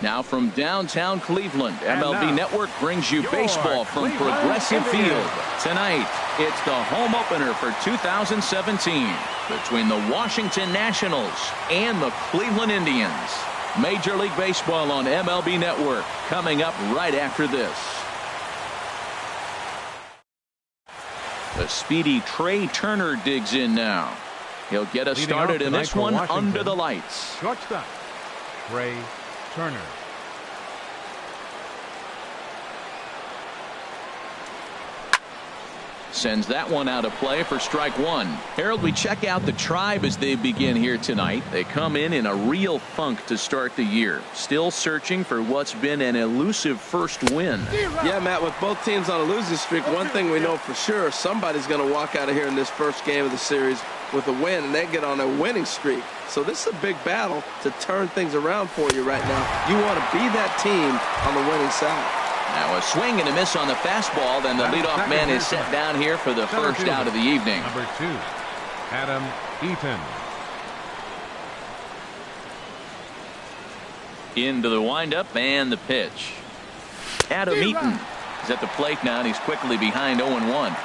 Now from downtown Cleveland, MLB Network brings you baseball from Progressive Field. Tonight, it's the home opener for 2017 between the Washington Nationals and the Cleveland Indians. Major League Baseball on MLB Network coming up right after this. The speedy Trey Turner digs in now. He'll get us started in this one under the lights. Shortstop, Trey Turner. Sends that one out of play for strike one. Harold, we check out the Tribe as they begin here tonight. They come in a real funk to start the year. Still searching for what's been an elusive first win. Yeah, Matt, with both teams on a losing streak, one thing we know for sure, somebody's going to walk out of here in this first game of the series with a win, and they get on a winning streak. So this is a big battle to turn things around for you right now. You want to be that team on the winning side. Now a swing and a miss on the fastball. Then the leadoff man is set down here for the first out of the evening. Number 2, Adam Eaton. Into the windup and the pitch. Adam Eaton is at the plate now, and he's quickly behind 0-1.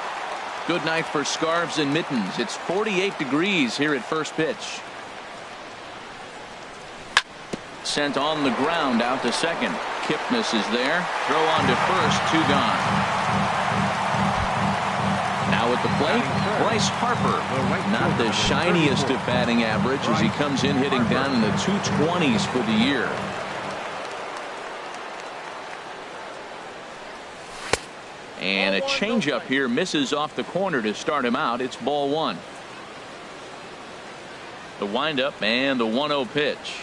Good night for scarves and mittens. It's 48 degrees here at first pitch. Sent on the ground out to second. Kipnis is there. Throw on to first. 2 gone. Now at the plate, Bryce Harper. Not the shiniest of batting average as he comes in hitting down in the 220s for the year. And a changeup here misses off the corner to start him out. It's ball 1. The windup and the 1-0 pitch.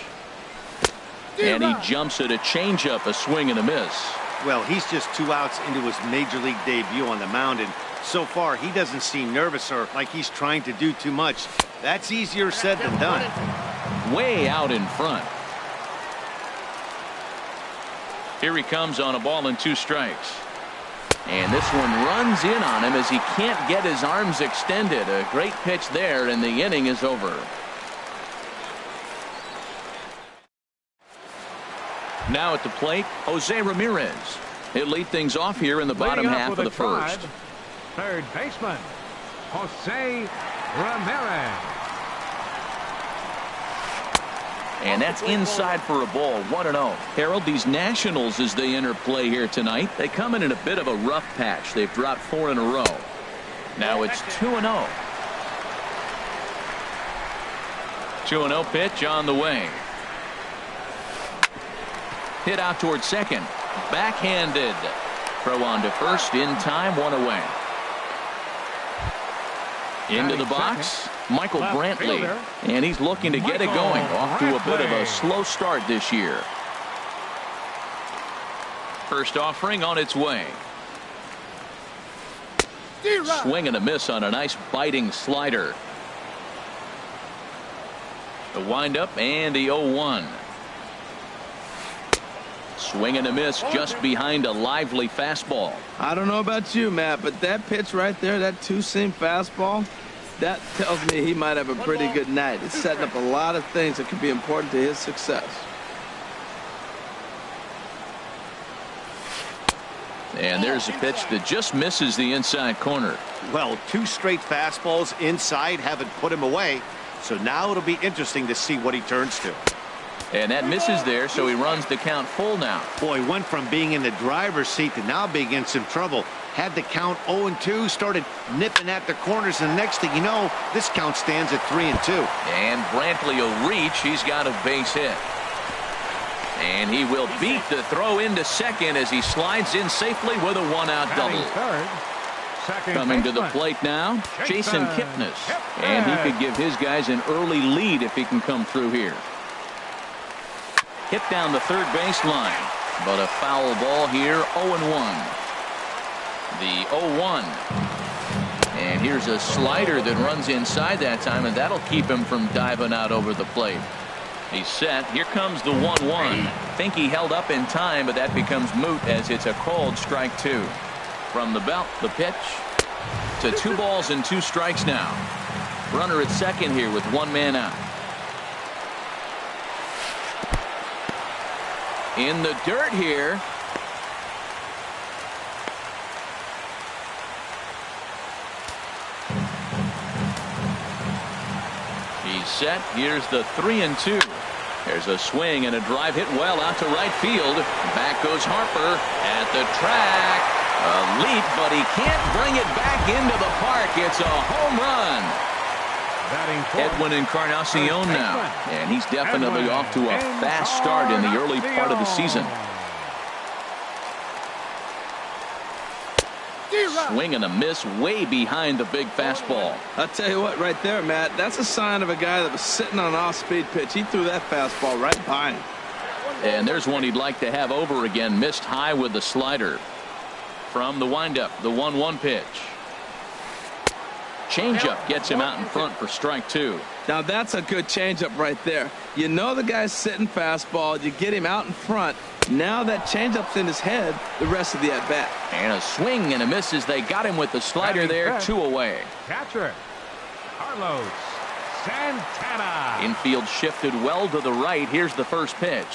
And he jumps at a changeup, a swing and a miss. Well, he's just 2 outs into his major league debut on the mound, and so far he doesn't seem nervous or like he's trying to do too much. That's easier said than done. Way out in front. Here he comes on a ball and 2 strikes. And this one runs in on him as he can't get his arms extended. A great pitch there, and the inning is over. Now at the plate, Jose Ramirez. He'll lead things off here in the bottom half of the first. Third baseman, Jose Ramirez. And that's inside for a ball. 1-0. Harold, these Nationals, as they enter play here tonight, they come in a bit of a rough patch. They've dropped 4 in a row. Now it's 2-0. 2-0 pitch on the way. Hit out towards second. Backhanded. Throw on to first in time. 1 away. Into the box, Michael Brantley. And he's looking to get it going. Off to a bit of a slow start this year. First offering on its way. Swing and a miss on a nice biting slider. The windup and the 0-1. Swing and a miss just behind a lively fastball. I don't know about you, Matt, but that pitch right there, that 2-seam fastball, that tells me he might have a pretty good night. It's setting up a lot of things that could be important to his success. And there's a pitch that just misses the inside corner. Well, 2 straight fastballs inside haven't put him away. So now it'll be interesting to see what he turns to. And that misses there, so he runs the count full now. Boy, went from being in the driver's seat to now being in some trouble. Had the count 0-2, started nipping at the corners, and the next thing you know, this count stands at 3-2. And Brantley will reach. He's got a base hit. And he will beat the throw into second as he slides in safely with a 1-out double. Coming to the plate now, Jason Kipnis. And he could give his guys an early lead if he can come through here. Hit down the third baseline, but a foul ball here. 0-1. The 0-1. And here's a slider that runs inside that time, and that'll keep him from diving out over the plate. He's set. Here comes the 1-1. Think he held up in time, but that becomes moot as it's a called strike 2. From the belt, the pitch to 2 balls and 2 strikes now. Runner at second here with 1 man out. in the dirt here. He's set. Here's the 3-2. There's a swing and a drive hit well out to right field. Back goes Harper at the track. A leap, but he can't bring it back into the park. It's a home run. Edwin Encarnacion now, and he's definitely off to a fast start in the early part of the season. Swing and a miss way behind the big fastball. I'll tell you what, right there, Matt, that's a sign of a guy that was sitting on an off-speed pitch. He threw that fastball right by him. And there's one he'd like to have over again. Missed high with the slider. From the windup, the 1-1 pitch. Changeup gets him out in front for strike 2. Now that's a good changeup right there. You know the guy's sitting fastball. You get him out in front. Now that changeup's in his head the rest of the at-bat. And a swing and a miss as they got him with the slider there. 2 away. Catcher, Carlos Santana. Infield shifted well to the right. Here's the first pitch.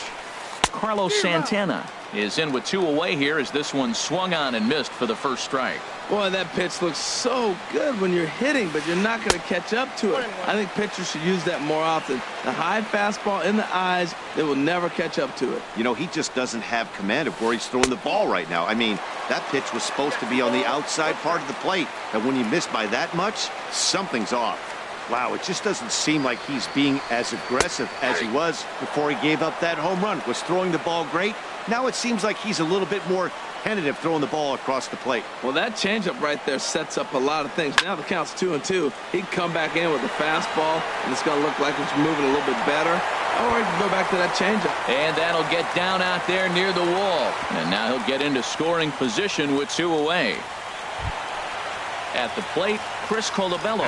Carlos Santana is in with 2 away here as this one swung on and missed for the first strike. Boy, that pitch looks so good when you're hitting, but you're not going to catch up to it. I think pitchers should use that more often. The high fastball in the eyes, they will never catch up to it. You know, he just doesn't have command of where he's throwing the ball right now. I mean, that pitch was supposed to be on the outside part of the plate, and when you miss by that much, something's off. Wow, it just doesn't seem like he's being as aggressive as he was before he gave up that home run. Was throwing the ball great. Now it seems like he's a little bit more tentative throwing the ball across the plate. Well, that changeup right there sets up a lot of things. Now the count's 2-2. He can come back in with a fastball, and it's going to look like it's moving a little bit better. Or he can go back to that changeup. And that'll get down out there near the wall. And now he'll get into scoring position with 2 away. At the plate, Chris Colabello.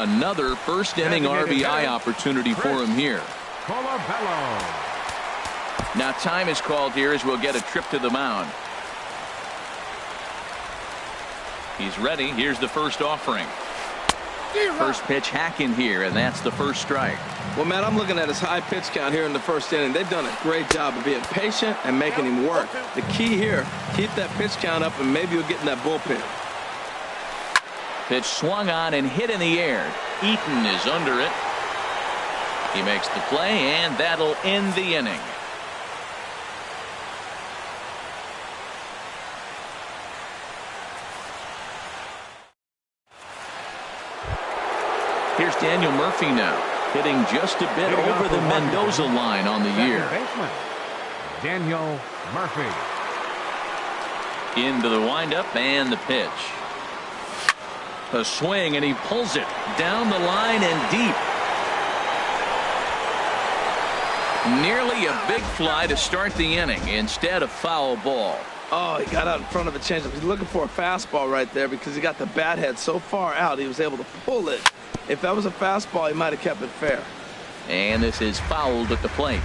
Another first inning RBI opportunity for him here. Colabello. Now time is called here as we'll get a trip to the mound. He's ready. Here's the first offering. First pitch hack in here, and that's the first strike. Well, Matt, I'm looking at his high pitch count here in the first inning. They've done a great job of being patient and making him work. The key here, keep that pitch count up, and maybe you'll get in that bullpen. Pitch swung on and hit in the air. Eaton is under it. He makes the play, and that'll end the inning. Here's Daniel Murphy now, hitting just a bit over the Mendoza line on the year. Daniel Murphy. Into the windup and the pitch. A swing, and he pulls it down the line and deep. Nearly a big fly to start the inning. Instead, a foul ball. Oh, he got out in front of a changeup. He's looking for a fastball right there because he got the bat head so far out he was able to pull it. If that was a fastball, he might have kept it fair. And this is fouled at the plate.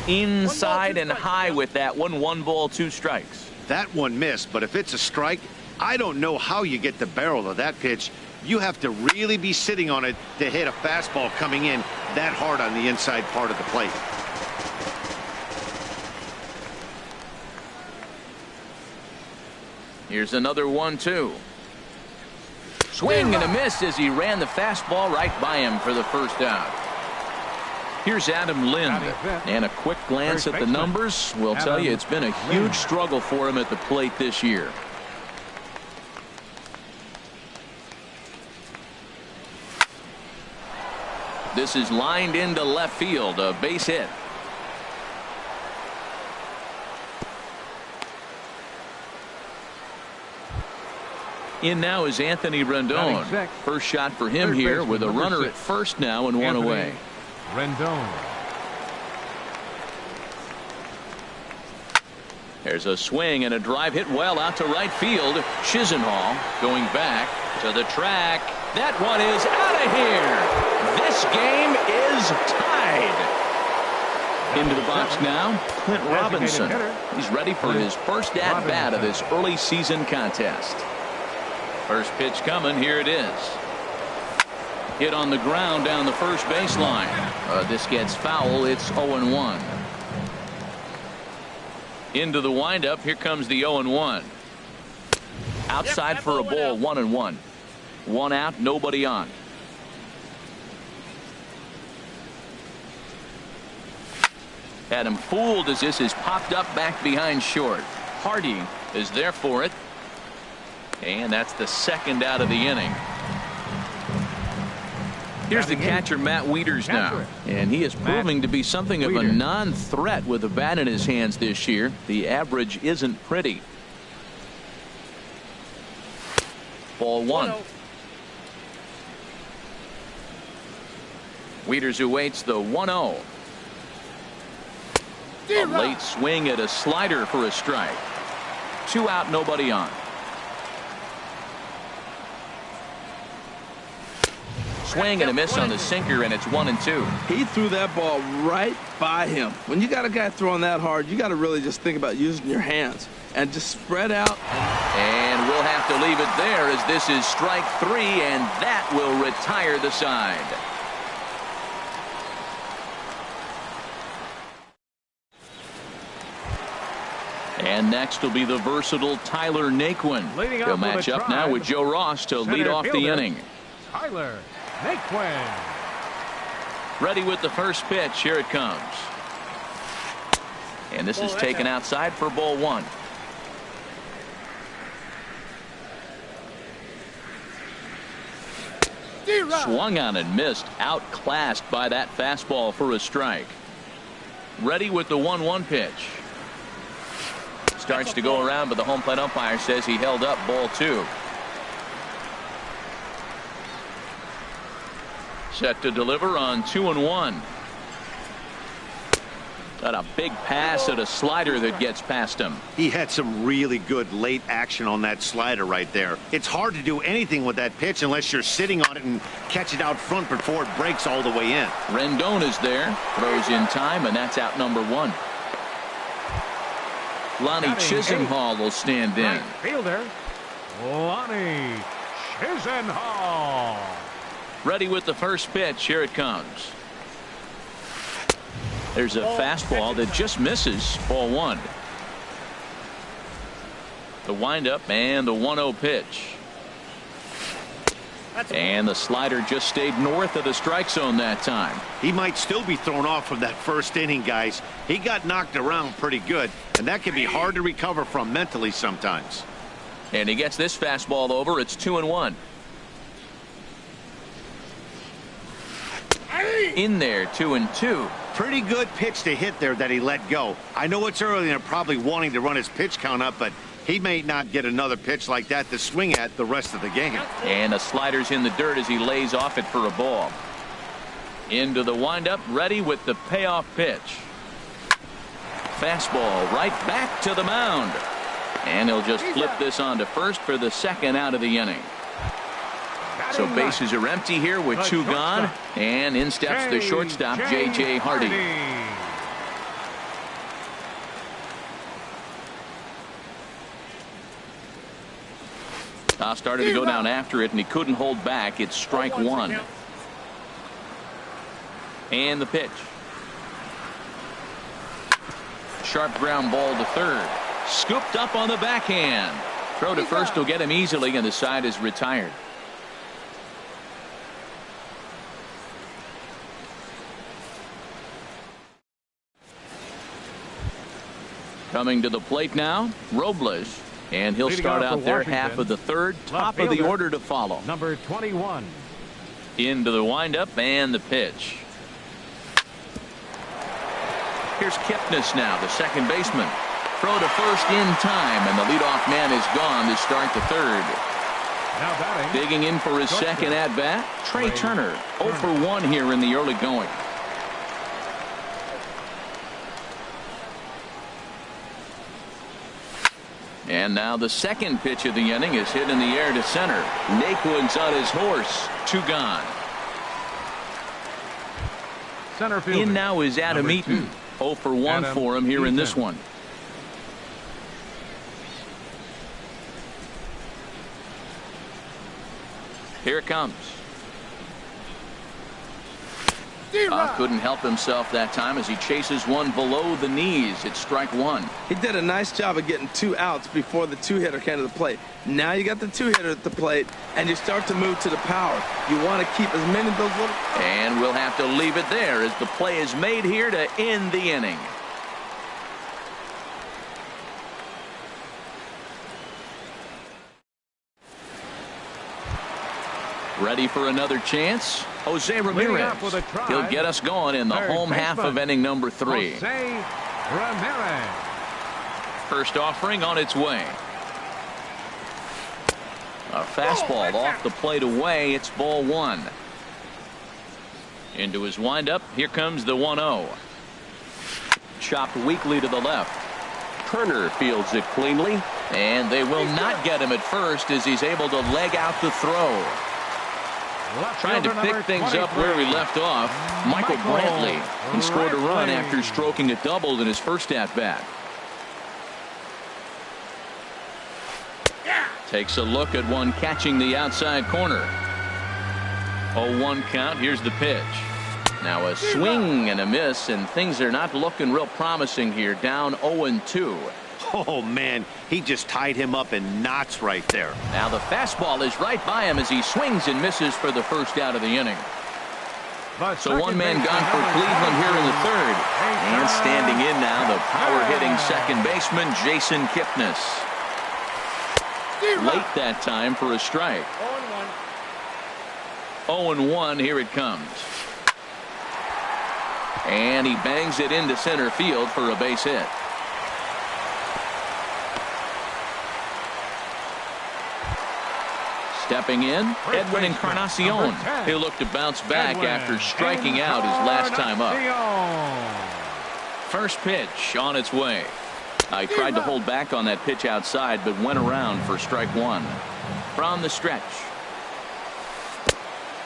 Inside and high with that one. 1 ball, 2 strikes. That one missed, but if it's a strike, I don't know how you get the barrel of that pitch. You have to really be sitting on it to hit a fastball coming in that hard on the inside part of the plate. Here's another 1-2. Swing and a miss as he ran the fastball right by him for the first out. Here's Adam Lind, and a quick glance at the numbers will tell you it's been a huge struggle for him at the plate this year. This is lined into left field, a base hit. In now is Anthony Rendon. First shot for him here with a runner at first now and 1 away. Rendon. There's a swing and a drive hit well out to right field. Chisenhall going back to the track. That one is out of here. This game is tied. Into the box now, Clint Robinson. He's ready for his first at-bat of this early season contest. First pitch coming. Here it is. Hit on the ground down the first baseline. This gets foul. It's 0-1. Into the windup. Here comes the 0-1. Outside for a ball. 1-1. One out, nobody on. Had him fooled as this is popped up back behind short. Hardy is there for it. And that's the second out of the inning. Here's the catcher, Matt Wieters, now. And he is proving to be something of a non-threat with a bat in his hands this year. The average isn't pretty. Ball one. Wieters awaits the 1-0. A late swing at a slider for a strike. 2 out, nobody on. Swing and a miss on the sinker, and it's 1-2. He threw that ball right by him. When you got a guy throwing that hard, you got to really just think about using your hands and just spread out. And we'll have to leave it there as this is strike 3, and that will retire the side. And next will be the versatile Tyler Naquin. He'll match up now with Joe Ross to lead off the inning. Tyler Naquin. Ready with the first pitch. Here it comes. And this is taken outside for ball 1. Swung on and missed. Outclassed by that fastball for a strike. Ready with the 1-1 pitch. Starts to go around, but the home plate umpire says he held up ball 2. Set to deliver on 2-1. Got a big pass at a slider that gets past him. He had some really good late action on that slider right there. It's hard to do anything with that pitch unless you're sitting on it and catch it out front before it breaks all the way in. Rendon is there, throws in time, and that's out number 1. Lonnie Chisenhall will stand in. Right fielder, Lonnie Chisenhall. Ready with the first pitch. Here it comes. There's a fastball that just misses. Ball 1. The windup and the 1-0 pitch. And the slider just stayed north of the strike zone that time. He might still be thrown off from that first inning, guys. He got knocked around pretty good, and that can be hard to recover from mentally sometimes. And he gets this fastball over. It's 2-1. In there, 2-2. Pretty good pitch to hit there that he let go. I know it's early and they're probably wanting to run his pitch count up, but he may not get another pitch like that to swing at the rest of the game. And the slider's in the dirt as he lays off it for a ball. Into the windup, ready with the payoff pitch. Fastball right back to the mound. And he'll just flip this on to first for the second out of the inning. So bases are empty here with 2 gone. And in steps the shortstop, J.J. Hardy. Started to go down after it, and he couldn't hold back. It's strike 1. And the pitch. Sharp ground ball to third. Scooped up on the backhand. Throw to first will get him easily, and the side is retired. Coming to the plate now, Robles. And he'll start out there half of the third. Top of the order to follow. Number 21. Into the windup and the pitch. Here's Kipnis now, the second baseman. Throw to first in time, and the leadoff man is gone to start the third. Now batting. Digging in for his second at-bat, Trey Turner. 0 for 1 here in the early going. And now the second pitch of the inning is hit in the air to center. Naquin's on his horse. 2 gone. Center field. In now is Adam Eaton. 0 for 1 for him here in this one. Here it comes. Couldn't help himself that time as he chases one below the knees. It's strike one. He did a nice job of getting 2 outs before the 2-hitter came to the plate. Now you got the 2-hitter at the plate, and you start to move to the power. You want to keep as many of those little... And we'll have to leave it there as the play is made here to end the inning. Ready for another chance? Jose Ramirez. He'll get us going in the home half of inning number 3. Jose Ramirez. First offering on its way. A fastball off the plate away. It's ball 1. Into his windup. Here comes the 1-0. Chopped weakly to the left. Turner fields it cleanly. And they will not get him at first as he's able to leg out the throw. Trying to pick things up where he left off. Michael Brantley. He scored a run after stroking a double in his first at-bat. Takes a look at one catching the outside corner. 0-1 count. Here's the pitch. Now a swing and a miss, and things are not looking real promising here. Down 0-2. Oh, man, he just tied him up in knots right there. Now the fastball is right by him as he swings and misses for the first out of the inning. So one man gone for Cleveland here in the third. And standing in now, the power-hitting second baseman, Jason Kipnis. Late that time for a strike. 0-1, here it comes. And he bangs it into center field for a base hit. Stepping in, Edwin Encarnacion. He'll look to bounce back after striking out his last time up. First pitch on its way. I tried to hold back on that pitch outside, but went around for strike 1. From the stretch.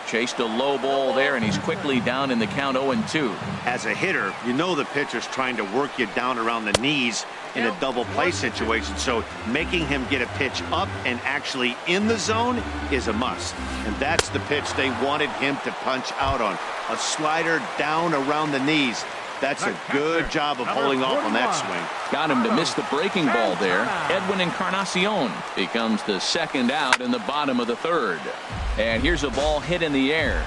Chased a low ball there, and he's quickly down in the count 0-2. As a hitter, you know the pitcher's trying to work you down around the knees in a double play situation, so making him get a pitch up and actually in the zone is a must. And that's the pitch they wanted him to punch out on. A slider down around the knees. That's a good job of holding off on that swing. Got him to miss the breaking ball there. Edwin Encarnacion becomes the second out in the bottom of the third. And here's a ball hit in the air.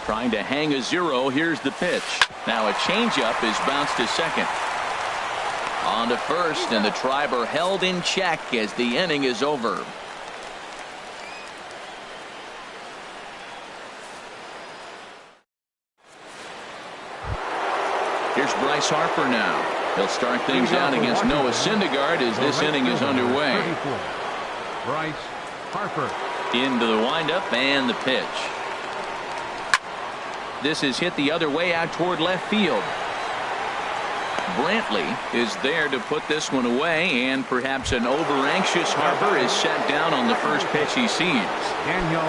Trying to hang a 0. Here's the pitch. Now a changeup is bounced to second. On to first, and the Triber held in check as the inning is over. Here's Bryce Harper now. He'll start things out against Noah Syndergaard as this inning is underway. Bryce Harper. Into the windup and the pitch. This is hit the other way out toward left field. Brantley is there to put this one away, and perhaps an over-anxious Harper is set down on the first pitch he sees. Daniel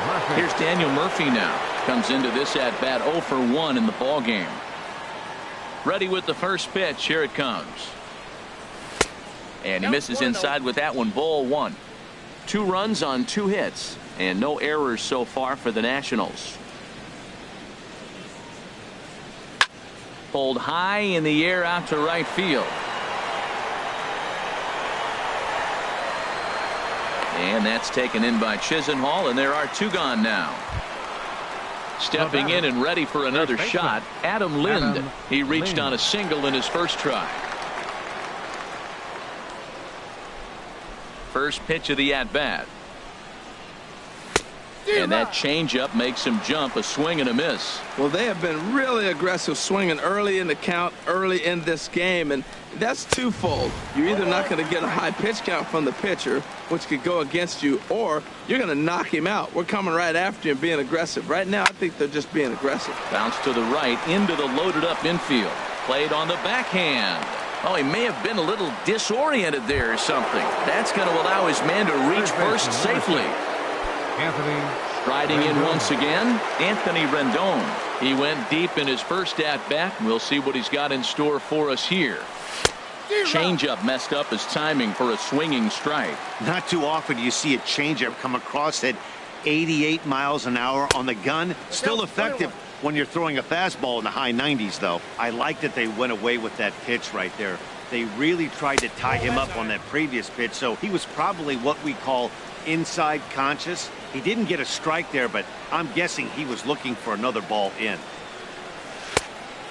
Murphy. Here's Daniel Murphy now. Comes into this at-bat 0 for 1 in the ball game. Ready with the first pitch. Here it comes. And he misses inside with that one. Ball 1. 2 runs on 2 hits, and no errors so far for the Nationals. Pulled high in the air out to right field. And that's taken in by Chisenhall, and there are 2 gone now. Stepping in and ready for another shot, Adam Lind. He reached on a single in his first try. First pitch of the at-bat. And that changeup makes him jump. A swing and a miss. Well, they have been really aggressive swinging early in the count, early in this game, and that's twofold. You're either not going to get a high pitch count from the pitcher, which could go against you, or you're going to knock him out. We're coming right after you and being aggressive. Right now, I think they're just being aggressive. Bounce to the right into the loaded up infield. Played on the backhand. Oh, he may have been a little disoriented there or something. That's going to allow his man to reach first safely. Riding in once again, Anthony Rendon. He went deep in his first at-bat. We'll see what he's got in store for us here. Changeup messed up his timing for a swinging strike. Not too often do you see a changeup come across it 88 miles an hour on the gun. Still effective when you're throwing a fastball in the high 90s, though. I like that they went away with that pitch right there. They really tried to tie him up on that previous pitch, so he was probably what we call inside conscious. He didn't get a strike there, but I'm guessing he was looking for another ball in.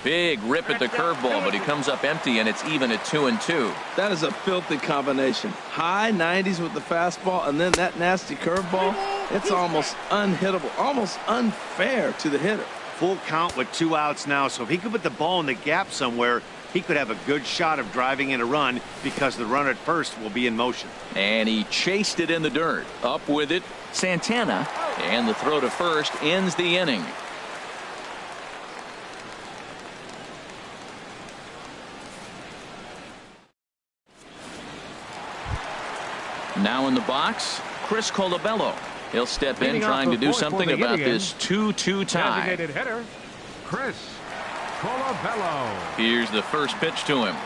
Big rip at the curveball, but he comes up empty, and it's even at 2-2. That is a filthy combination. High 90s with the fastball, and then that nasty curveball. It's almost unhittable, almost unfair to the hitter. Full count with 2 outs now, so if he could put the ball in the gap somewhere, he could have a good shot of driving in a run because the runner at first will be in motion. And he chased it in the dirt. Up with it, Santana. And the throw to first ends the inning. Now in the box, Chris Colabello. He'll step in trying to do something about this 2-2 tie. Designated hitter, Chris Colabello. Here's the first pitch to him.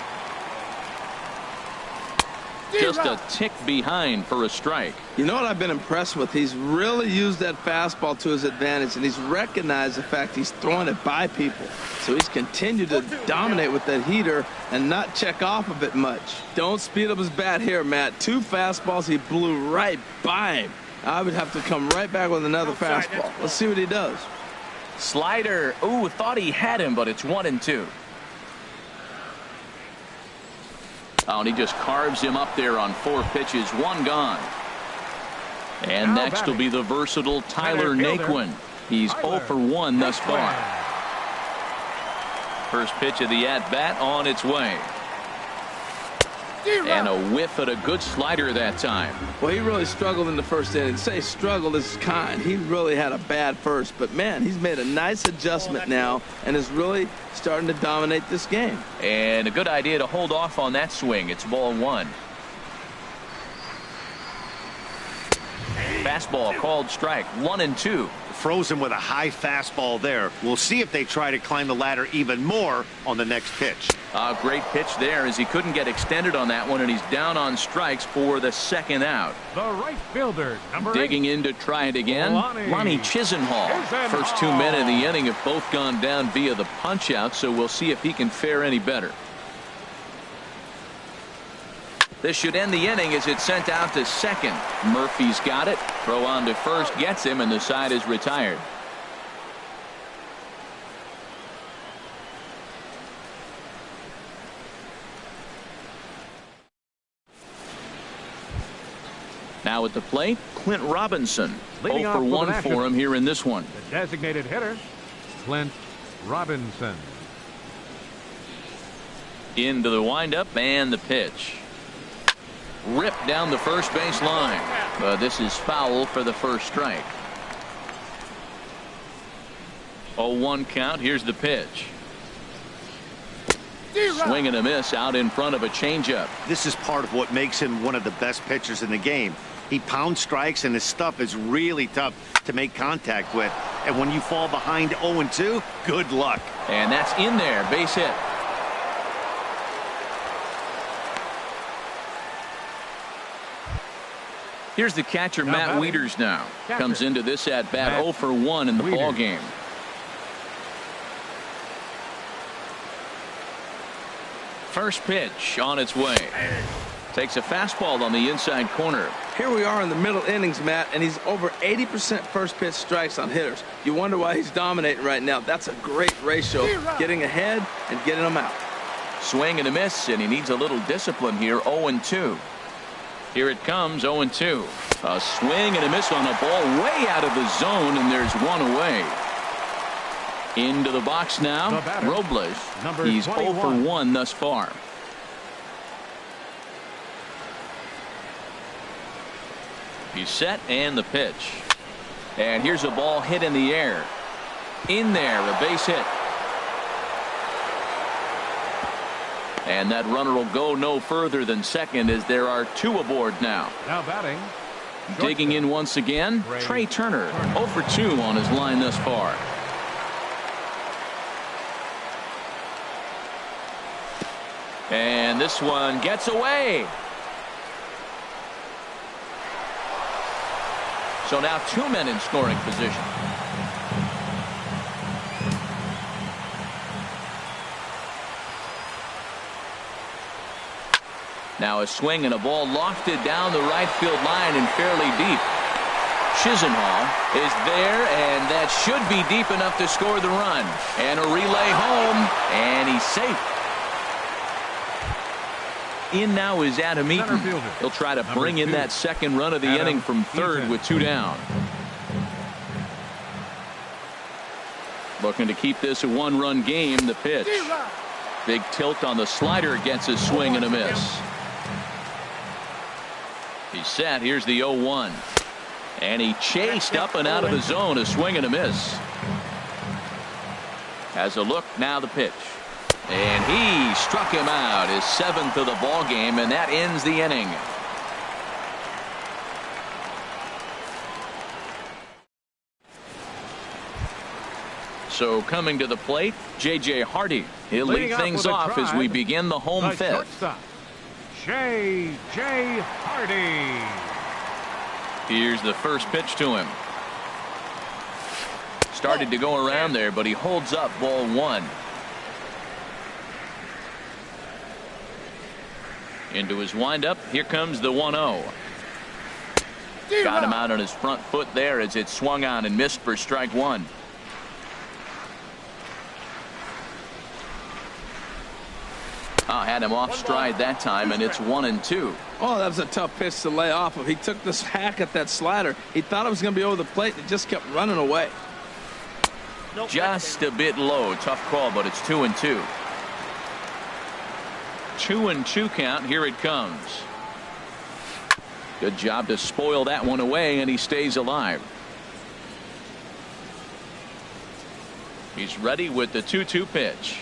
Just a tick behind for a strike. You know what I've been impressed with? He's really used that fastball to his advantage, and he's recognized the fact he's throwing it by people. So he's continued to dominate with that heater and not check off of it much. Don't speed up his bat here, Matt. 2 fastballs he blew right by him. I would have to come right back with another fastball. Let's see what he does. Slider. Ooh, thought he had him, but it's 1-2. Oh, and he just carves him up there on 4 pitches. 1 gone. And next will be the versatile Tyler Naquin. He's 0 for 1 thus far. First pitch of the at-bat on its way. And a whiff at a good slider that time. Well, he really struggled in the first inning. Say struggled is kind. He really had a bad first. But, man, he's made a nice adjustment now and is really starting to dominate this game. And a good idea to hold off on that swing. It's ball 1. Fastball called strike. 1-2. Frozen with a high fastball there. We'll see if they try to climb the ladder even more on the next pitch. A great pitch there as he couldn't get extended on that one, and he's down on strikes for the 2nd out. The right fielder, number Digging 8. in to try it again, Lonnie Chisenhall. Chisenhall. First 2 men of the inning have both gone down via the punch out, so we'll see if he can fare any better. This should end the inning as it's sent out to second. Murphy's got it. Throw on to first gets him, and the side is retired. Now at the plate, Clint Robinson. Leading 0 for off with 1 an action. for him here in this one. The designated hitter, Clint Robinson. Into the windup and the pitch. Ripped down the first base line. This is foul for the first strike. 0-1 count. Here's the pitch. Swing and a miss out in front of a changeup. This is part of what makes him one of the best pitchers in the game. He pounds strikes, and his stuff is really tough to make contact with. And when you fall behind 0-2, good luck. And that's in there. Base hit. Here's the catcher, Matt Wieters now. Comes into this at-bat 0 for 1 in the ball game. First pitch on its way. Takes a fastball on the inside corner. Here we are in the middle innings, Matt, and he's over 80% first pitch strikes on hitters. You wonder why he's dominating right now. That's a great ratio. Getting ahead and getting them out. Swing and a miss, and he needs a little discipline here. 0-2. Here it comes, 0-2. A swing and a miss on a ball way out of the zone, and there's 1 away. Into the box now, Robles. He's 0 for 1 thus far. He's set, and the pitch. And here's a ball hit in the air. In there, a base hit. And that runner will go no further than second as there are 2 aboard now. Now batting. Digging in once again, Trey Turner. 0 for 2 on his line thus far. And this one gets away. So now 2 men in scoring position. Now a swing and a ball lofted down the right field line and fairly deep. Chisenhall is there, and that should be deep enough to score the run. And a relay home, and he's safe. In now is Adam Eaton. He'll try to bring in that second run of the inning from third with 2 down. Looking to keep this a 1-run game. The pitch. Big tilt on the slider, gets a swing and a miss. He's set. Here's the 0-1. And he chased up and out of the zone. A swing and a miss. Has a look. Now the pitch. And he struck him out. His 7th of the ball game, and that ends the inning. So coming to the plate, J.J. Hardy. He'll lead things off as we begin the home fifth. J.J. Hardy. Here's the first pitch to him. Started to go around there, but he holds up ball 1. Into his windup. Here comes the 1-0. Got him out on his front foot there as it swung on and missed for strike 1. Had him off stride that time, and it's 1-2. Oh, that was a tough pitch to lay off of. He took this hack at that slider. He thought it was going to be over the plate. It just kept running away. Just a bit low. Tough call, but it's 2-2. 2-2 count. Here it comes. Good job to spoil that one away, and he stays alive. He's ready with the 2-2 pitch.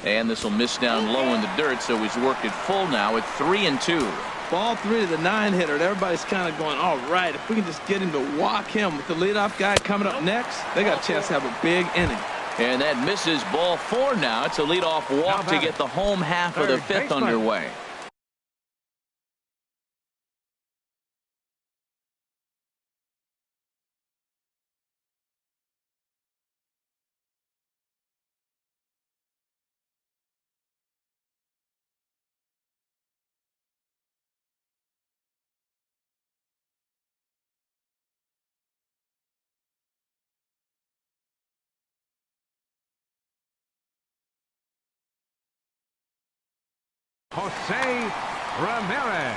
And this will miss down low in the dirt, so he's worked it full now at 3-2. Ball 3 to the 9-hitter. Everybody's kind of going, all right, if we can just get him to walk him with the leadoff guy coming up next, they got a chance to have a big inning. And that misses ball 4 now. It's a leadoff walk to get the home half of the fifth underway. Jose Ramirez.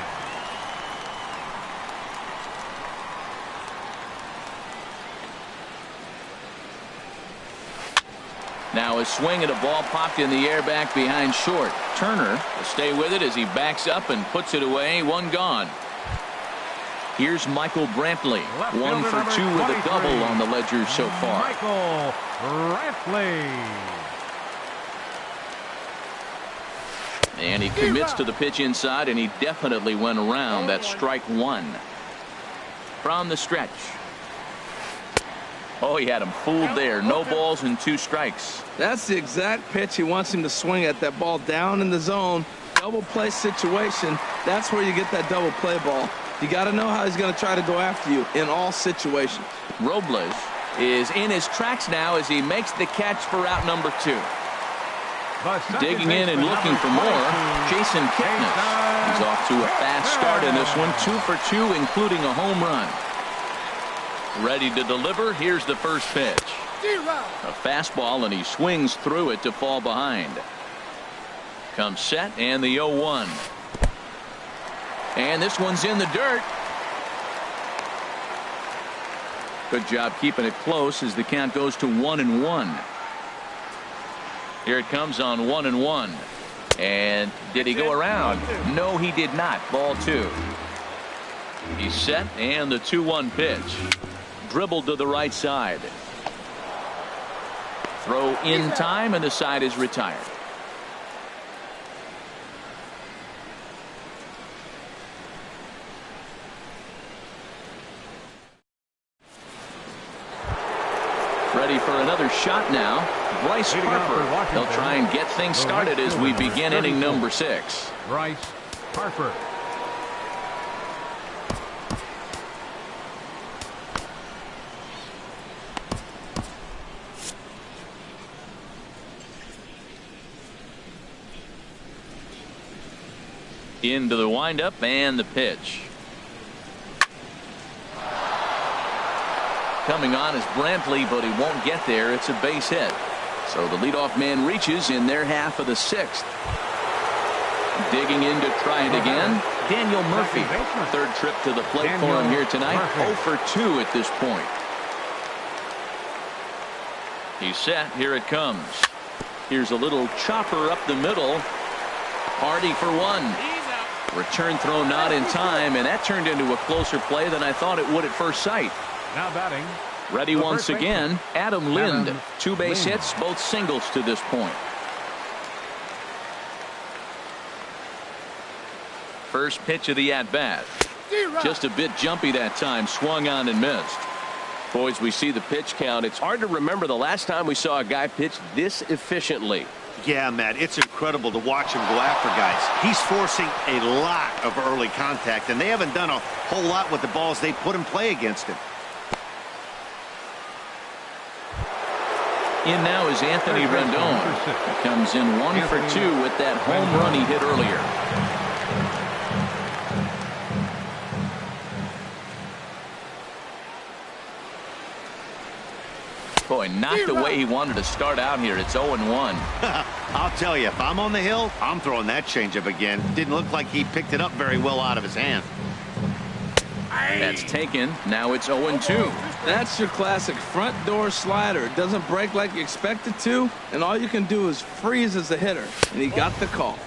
Now a swing and a ball popped in the air back behind short. Turner will stay with it as he backs up and puts it away. 1 gone. Here's Michael Brantley. 1 for 2 with a double on the ledger so far. Michael Brantley. And he commits to the pitch inside, and he definitely went around. That's strike 1. From the stretch. Oh, he had him fooled there. No balls and 2 strikes. That's the exact pitch he wants him to swing at. That ball down in the zone. Double play situation. That's where you get that double play ball. You got to know how he's going to try to go after you in all situations. Robles is in his tracks now as he makes the catch for out number 2. Digging in and looking for more, Jason Kipnis. He's off to a fast start in this one. 2 for 2, including a home run. Ready to deliver. Here's the first pitch. A fastball, and he swings through it to fall behind. Comes set, and the 0-1. And this one's in the dirt. Good job keeping it close as the count goes to 1-1. Here it comes on 1-1. And did he go around? No, he did not. Ball 2. He's set, and the 2-1 pitch. Dribbled to the right side. Throw in time, and the side is retired. Ready for another shot now. Bryce Harper. He'll try and get things started as we begin inning number 6. Bryce Harper. Into the windup and the pitch. Coming on is Brantley, but he won't get there. It's a base hit. So the leadoff man reaches in their half of the 6th. Digging in to try it again, Daniel Murphy. Third trip to the plate for him here tonight. 0 for 2 at this point. He's set. Here it comes. Here's a little chopper up the middle. Hardy for 1. Return throw not in time, and that turned into a closer play than I thought it would at first sight. Now batting. Ready once again, Adam Lind. 2 base hits, both singles to this point. First pitch of the at-bat. Just a bit jumpy that time, swung on and missed. Boys, we see the pitch count. It's hard to remember the last time we saw a guy pitch this efficiently. Yeah, Matt, it's incredible to watch him go after guys. He's forcing a lot of early contact, and they haven't done a whole lot with the balls they put in play against him. In now is Anthony Rendon. He comes in 1 for 2 with that home run he hit earlier. Boy, not the way he wanted to start out here. It's 0-1. I'll tell you, if I'm on the hill, I'm throwing that changeup again. Didn't look like he picked it up very well out of his hand. That's taken. Now it's 0-2. That's your classic front door slider. It doesn't break like you expect it to, and all you can do is freeze as a hitter. And he got the call.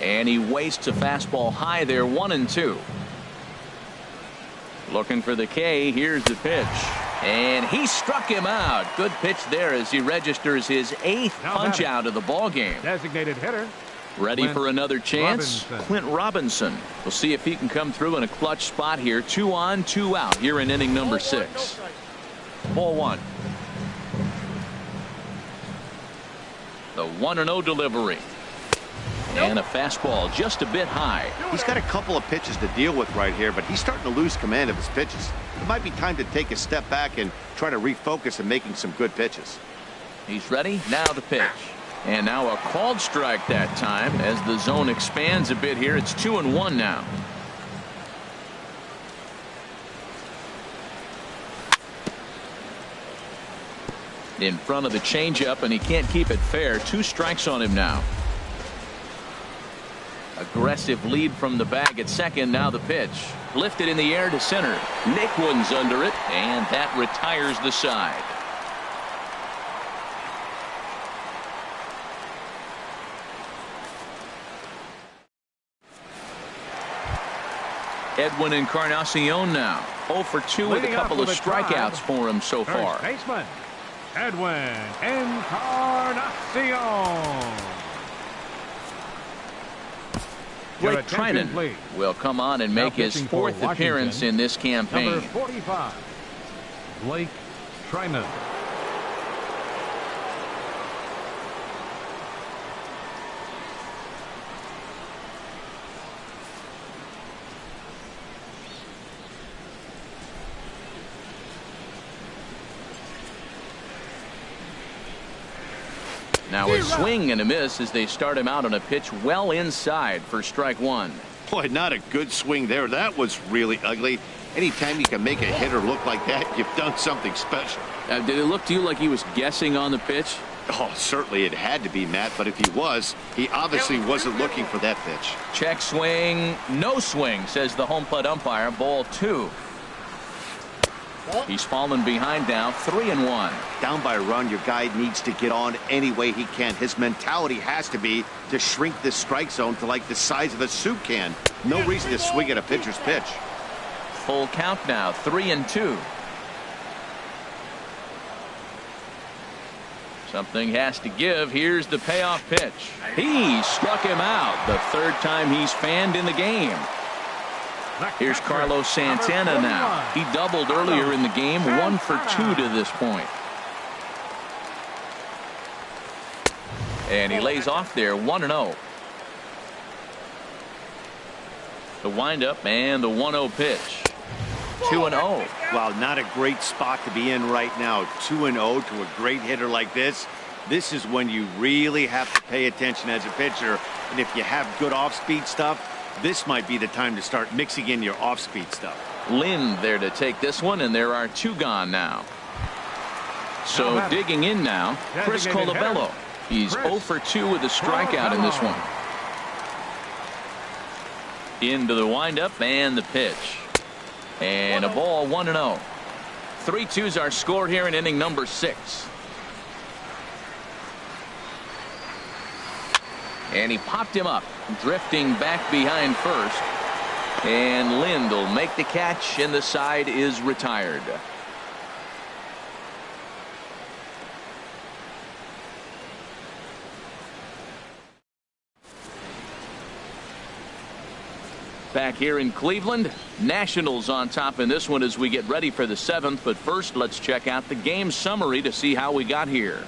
And he wastes a fastball high there. 1-2. Looking for the K. Here's the pitch. And he struck him out. Good pitch there as he registers his 8th punch out of the ball game. Designated hitter. Ready for another chance. Clint Robinson. We'll see if he can come through in a clutch spot here. 2 on, 2 out here in inning number 6. Ball 1. The 1-0 delivery. And a fastball just a bit high. He's got a couple of pitches to deal with right here, but he's starting to lose command of his pitches. It might be time to take a step back and try to refocus on making some good pitches. He's ready. Now the pitch. And now a called strike that time as the zone expands a bit here. It's 2-1 now. In front of the changeup, and he can't keep it fair. 2 strikes on him now. Aggressive lead from the bag at second. Now the pitch. Lifted in the air to center. Nick Woods under it, and that retires the side. Edwin Encarnacion now 0 for 2 with a couple of strikeouts for him so far. Baseman Edwin Encarnacion. Blake Trinan will come on and make his 4th appearance in this campaign. Number 45, Blake Trinan. Now a swing and a miss as they start him out on a pitch well inside for strike 1. Boy, not a good swing there. That was really ugly. Anytime you can make a hitter look like that, you've done something special. Did it look to you like he was guessing on the pitch? Oh, certainly it had to be, Matt, but if he was, he obviously wasn't looking for that pitch. Check swing, no swing, says the home plate umpire. Ball 2. He's fallen behind now, 3-1. Down by a run, your guy needs to get on any way he can. His mentality has to be to shrink this strike zone to like the size of a soup can. No reason to swing at a pitcher's pitch. Full count now, 3-2. Something has to give. Here's the payoff pitch. He struck him out. The 3rd time he's fanned in the game. Here's Carlos Santana now. He doubled earlier in the game. 1 for 2 to this point. And he lays off there. 1-0. The windup and the 1-0 pitch. 2-0. Wow, not a great spot to be in right now. 2-0 to a great hitter like this. This is when you really have to pay attention as a pitcher. And if you have good off-speed stuff, this might be the time to start mixing in your off-speed stuff. Lynn there to take this one, and there are 2 gone now. So digging in now, Chris Colabello. He's 0 for 2 with a strikeout in this one. Into the windup and the pitch. And a ball, 1-0. 3-2's our score here in inning number 6. And he popped him up, drifting back behind first. And Lind will make the catch, and the side is retired. Back here in Cleveland, Nationals on top in this one as we get ready for the 7th. But first, let's check out the game summary to see how we got here.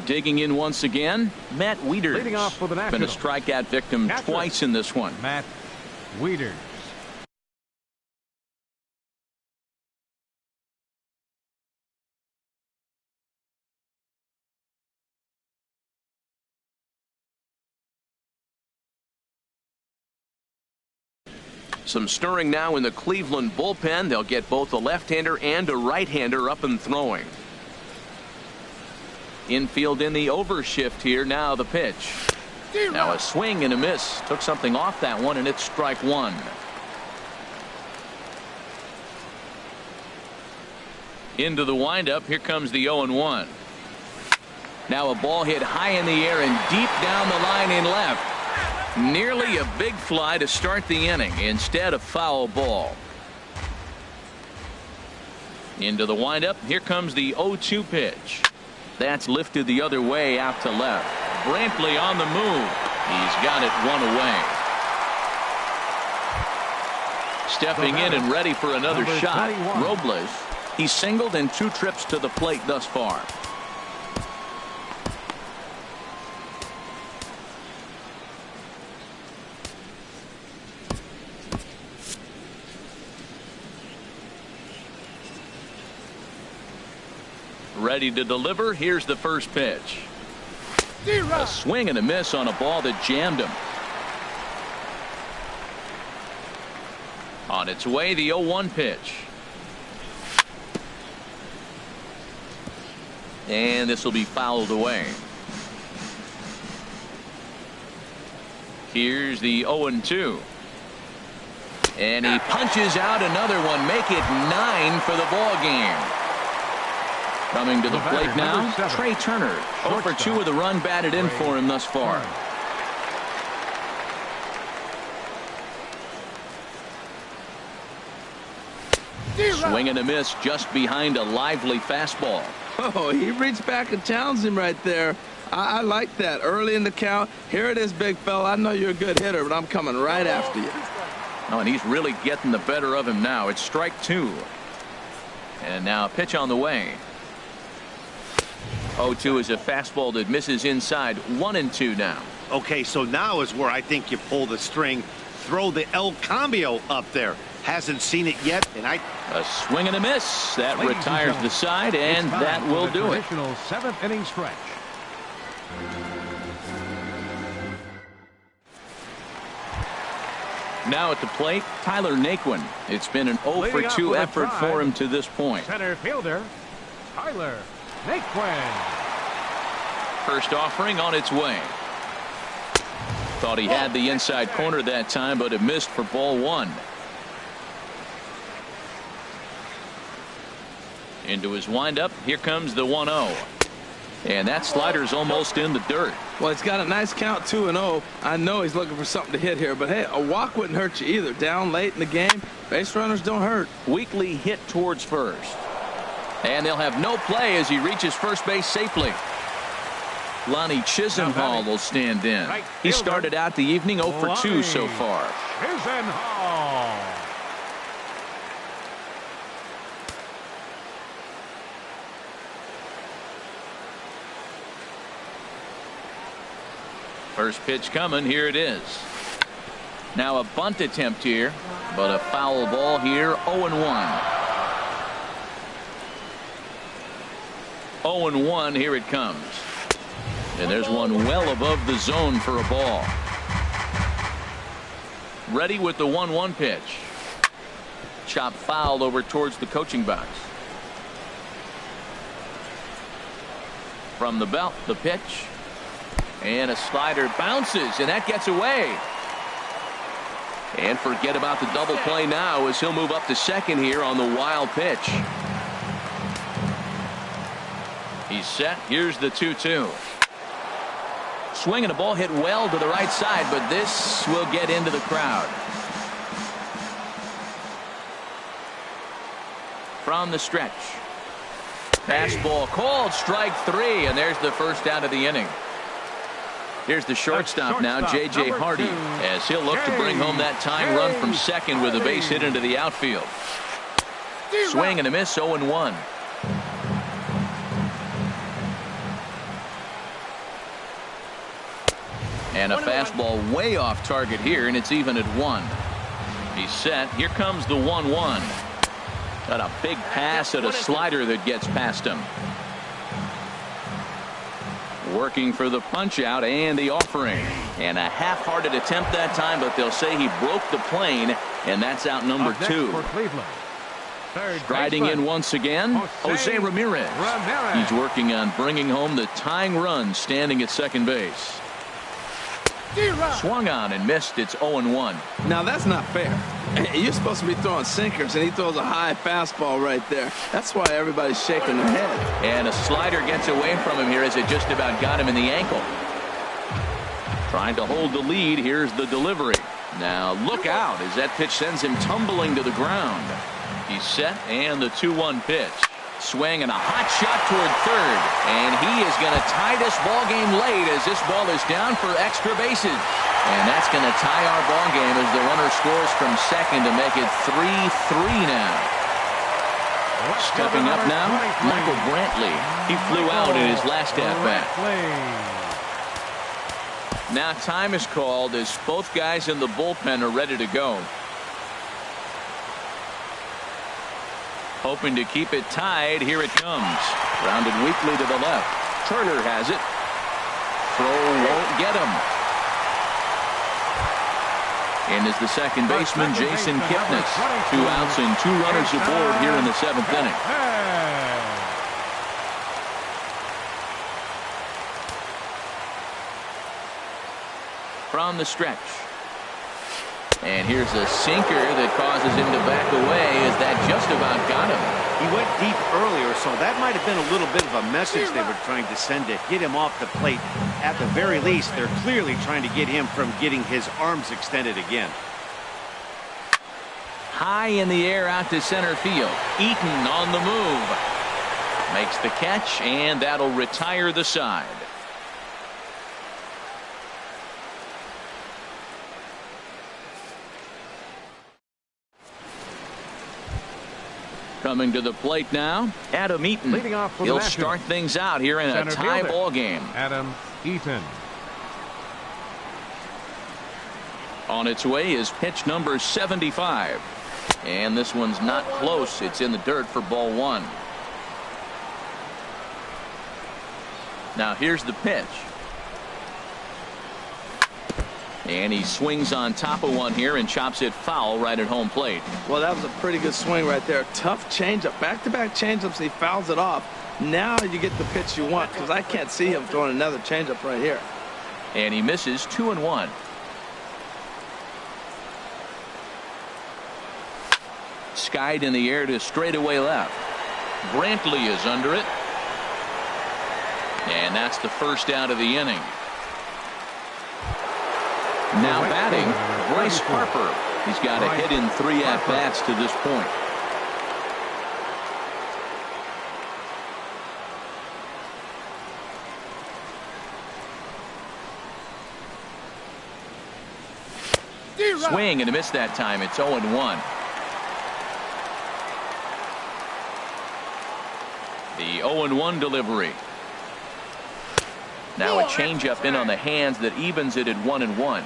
Digging in once again, Matt Wieters. Leading off for the Been a Nationals. strikeout victim twice in this one. Matt Wieters. Some stirring now in the Cleveland bullpen. They'll get both a left-hander and a right-hander up and throwing. Infield in the overshift here. Now the pitch. Now a swing and a miss. Took something off that one, and it's strike 1. Into the windup. Here comes the 0-1. Now a ball hit high in the air and deep down the line in left. Nearly a big fly to start the inning. Instead, a foul ball. Into the windup. Here comes the 0-2 pitch. That's lifted the other way out to left. Brantley on the move. He's got it 1 away. Stepping in and ready for another shot. 21. Robles. He's singled in 2 trips to the plate thus far. Ready to deliver. Here's the first pitch. A swing and a miss on a ball that jammed him. On its way, the 0-1 pitch. And this will be fouled away. Here's the 0-2. And he punches out another one. Make it 9 for the ball game. Coming to the plate now, Trey Turner. 0 for 2 with a run batted in for him thus far. Swing and a miss just behind a lively fastball. Oh, he reached back and challenged him right there. I like that. Early in the count. Here it is, big fella. I know you're a good hitter, but I'm coming right after you. Oh, and he's really getting the better of him now. It's strike 2. And now a pitch on the way. 0-2 is a fastball that misses inside. 1-2 now. Okay, so now is where I think you pull the string. Throw the El Cambio up there. Hasn't seen it yet, and a swing and a miss that retires the side, and that will do it. 7th inning stretch. Now at the plate, Tyler Naquin. It's been an 0 for 2 effort for him to this point. Center fielder Tyler Naquin. First offering on its way. Thought he had the inside corner that time, but it missed for ball 1. Into his windup. Here comes the 1-0. And that slider's almost in the dirt. Well, he's got a nice count, 2-0. I know he's looking for something to hit here, but hey, a walk wouldn't hurt you either. Down late in the game, base runners don't hurt. Weekly hit towards first. And they'll have no play as he reaches first base safely. Lonnie Chisenhall will stand in. He started out the evening 0 for 2 so far. Chisenhall. First pitch coming. Here it is. Now a bunt attempt here, but a foul ball here. 0-1. 0-1. Here it comes. And there's one well above the zone for a ball. Ready with the 1-1 pitch. Chop foul over towards the coaching box. From the belt, the pitch. And a slider bounces, and that gets away. And forget about the double play now as he'll move up to second here on the wild pitch. He's set. Here's the 2-2. Swing and a ball hit well to the right side, but this will get into the crowd. From the stretch. Fastball called, strike 3, and there's the first out of the inning. Here's the shortstop now, J.J. Hardy, as he'll look to bring home that tying run from second with a base hit into the outfield. Swing and a miss, 0-1. And a fastball way off target here, and it's even at 1. He's set. Here comes the 1-1. Got a big pass at a slider that gets past him. Working for the punch out and the offering. And a half-hearted attempt that time, but they'll say he broke the plane, and that's out number 2. Striding in once again, Jose Ramirez. He's working on bringing home the tying run, standing at second base. Swung on and missed. It's 0-1. Now that's not fair. You're supposed to be throwing sinkers, and he throws a high fastball right there. That's why everybody's shaking their head. And a slider gets away from him here as it just about got him in the ankle. Trying to hold the lead. Here's the delivery. Now look out as that pitch sends him tumbling to the ground. He's set, and the 2-1 pitch. Swing and a hot shot toward third, and he is going to tie this ball game late as this ball is down for extra bases, and that's going to tie our ball game as the runner scores from second to make it 3-3 now. Stepping up now, Michael Brantley. He flew out in his last at bat. Now time is called as both guys in the bullpen are ready to go. Hoping to keep it tied. Here it comes. Rounded weakly to the left. Turner has it. Throw won't get him. In is the second baseman, Jason Kipnis. 2 outs and 2 runners aboard here in the 7th inning. From the stretch. And here's a sinker that causes him to back away as that just about got him. He went deep earlier, so that might have been a little bit of a message they were trying to send to get him off the plate. At the very least, they're clearly trying to get him from getting his arms extended again. High in the air out to center field. Eaton on the move. Makes the catch, and that'll retire the side. Coming to the plate now, Adam Eaton. He'll start things out here in a tie ball game. Adam Eaton. On its way is pitch number 75. And this one's not close. It's in the dirt for ball 1. Now here's the pitch. And he swings on top of one here and chops it foul right at home plate. Well, that was a pretty good swing right there. Tough changeup. Back-to-back changeups. He fouls it off. Now you get the pitch you want, because I can't see him throwing another changeup right here. And he misses 2-1. Skied in the air to straightaway left. Brantley is under it. And that's the first out of the inning. Now batting, Bryce Harper. He's got a hit in 3 at-bats to this point. Swing and a miss that time. It's 0-1. The 0-1 delivery. Now a changeup in on the hands that evens it at 1-1.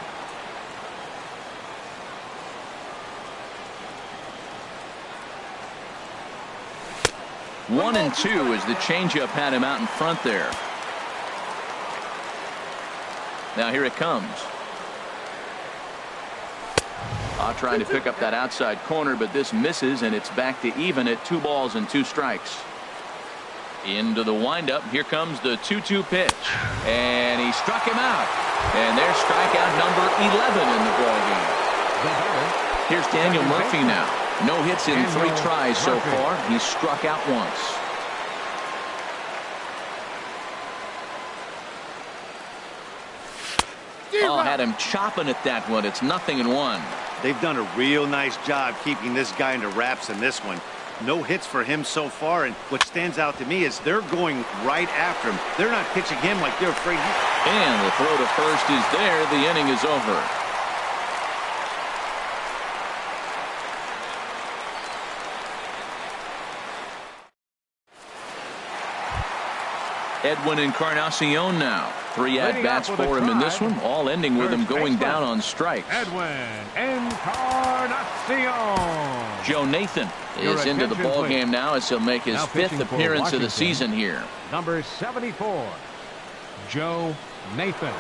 1-2 as the changeup had him out in front there. Now here it comes. Trying to pick up that outside corner, but this misses, and it's back to even at 2 balls and 2 strikes. Into the windup. Here comes the 2-2 pitch, and he struck him out. And there's strikeout number 11 in the ballgame. Here's Daniel Murphy now. No hits in 3 tries so far. He's struck out once. Had him chopping at that one. It's 0-1. They've done a real nice job keeping this guy under wraps in this one. No hits for him so far, and what stands out to me is they're going right after him. They're not pitching him like they're afraid. And the throw to first is there. The inning is over. Edwin Encarnacion now. 3 at-bats for him in this one, all ending with him going down on strikes. Edwin Encarnacion. Joe Nathan is into the ball game now as he'll make his 5th appearance of the season here. Number 74, Joe Nathan.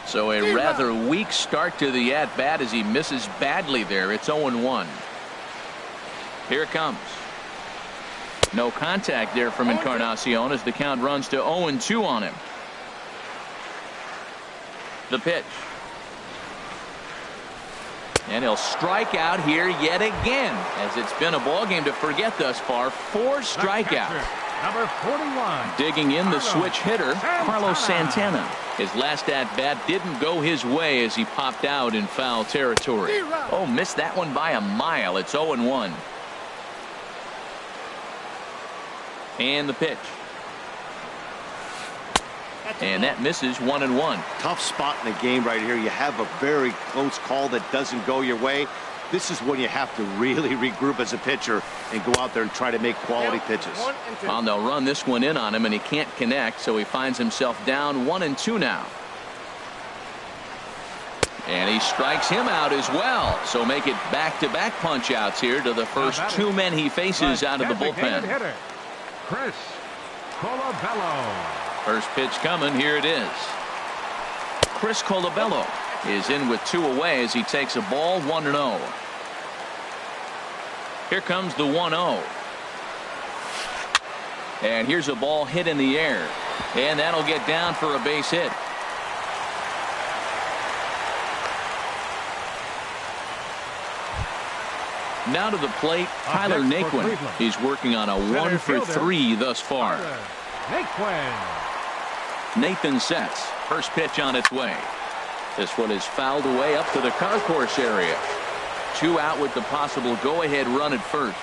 So a rather weak start to the at-bat as he misses badly there. It's 0-1. Here it comes. No contact there from Encarnacion as the count runs to 0-2 on him. The pitch. And he'll strike out here yet again, as it's been a ball game to forget thus far. 4 strikeouts. Number 41. Digging in the switch hitter, Carlos Santana. His last at-bat didn't go his way as he popped out in foul territory. Oh, missed that one by a mile. It's 0-1. And the pitch. And that misses 1-1. Tough spot in the game right here. You have a very close call that doesn't go your way. This is when you have to really regroup as a pitcher and go out there and try to make quality pitches. Well, they'll run this one in on him, and he can't connect, so he finds himself down 1-2 now. And he strikes him out as well. So make it back-to-back punch-outs here to the first 2 men he faces out of the bullpen. Chris Colabello. First pitch coming. Here it is. Chris Colabello is in with 2 away as he takes a ball 1-0. Here comes the 1-0. And here's a ball hit in the air. And that'll get down for a base hit. Now to the plate, Tyler Naquin. He's working on a 1-for-3 thus far. Nathan sets. First pitch on its way. This one is fouled away up to the concourse area. 2 out with the possible go-ahead run at first.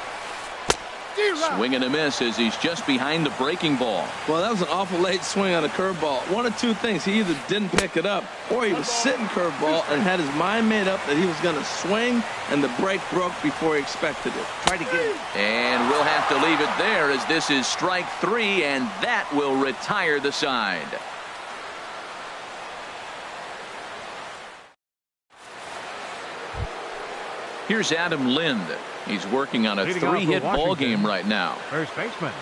Swing and a miss as he's just behind the breaking ball. Well, that was an awful late swing on a curveball. One of 2 things. He either didn't pick it up or he was sitting curveball and had his mind made up that he was going to swing, and the break broke before he expected it. Try to get it. And we'll have to leave it there as this is strike 3, and that will retire the side. Here's Adam Lind. He's working on a 3-hit ball game right now. First baseman,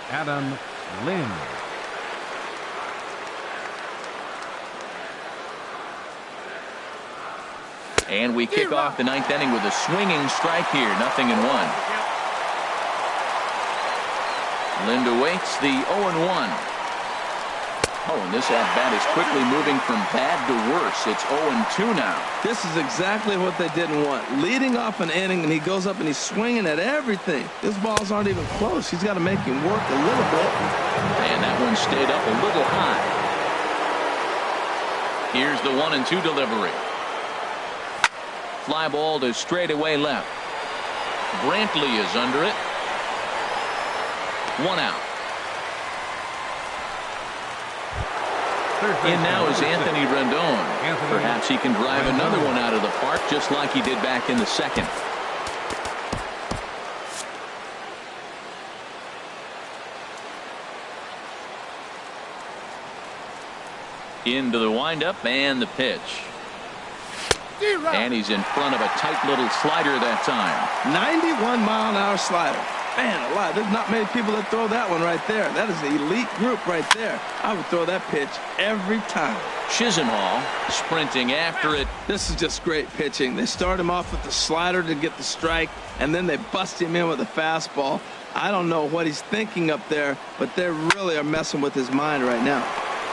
Adam Lind. And we kick off the 9th inning with a swinging strike here. 0-1. Lind awaits the 0-1. Oh, and this at-bat is quickly moving from bad to worse. It's 0-2 now. This is exactly what they didn't want. Leading off an inning, and he goes up and he's swinging at everything. His balls aren't even close. He's got to make him work a little bit. And that one stayed up a little high. Here's the 1-2 delivery. Fly ball to straightaway left. Brantley is under it. 1 out. In now is Anthony Rendon. Perhaps he can drive another one out of the park just like he did back in the 2nd. Into the windup and the pitch. And he's in front of a tight little slider that time. 91-mile-an-hour slider. Man alive, there's not many people that throw that one right there. That is an elite group right there. I would throw that pitch every time. Chisenhall sprinting after it. This is just great pitching. They start him off with the slider to get the strike, and then they bust him in with a fastball. I don't know what he's thinking up there, but they really are messing with his mind right now.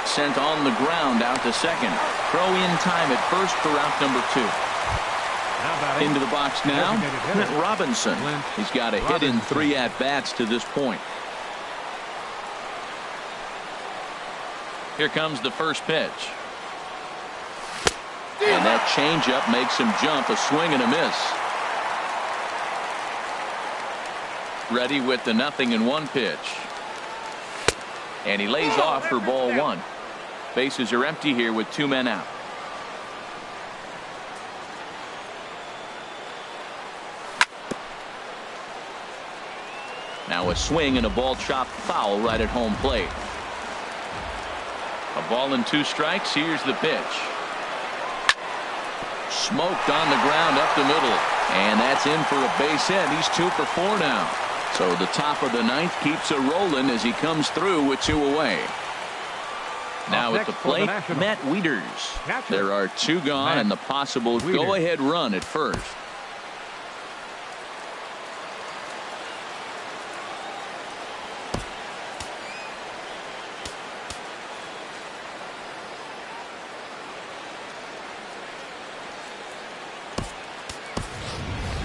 Sent on the ground out to second. Throw in time at first for out number 2. Into the box now, Clint Robinson. He's got a hit in 3 at-bats to this point. Here comes the first pitch. And that changeup makes him jump. A swing and a miss. Ready with the 0-1 pitch. And he lays off for ball 1. Bases are empty here with 2 men out. Now a swing and a ball chopped foul right at home plate. A ball and 2 strikes. Here's the pitch. Smoked on the ground up the middle. And that's in for a base hit. He's 2 for 4 now. So the top of the 9th keeps it rolling as he comes through with 2 away. Now at the plate, Matt Wieters. There are 2 gone and the possible go-ahead run at first.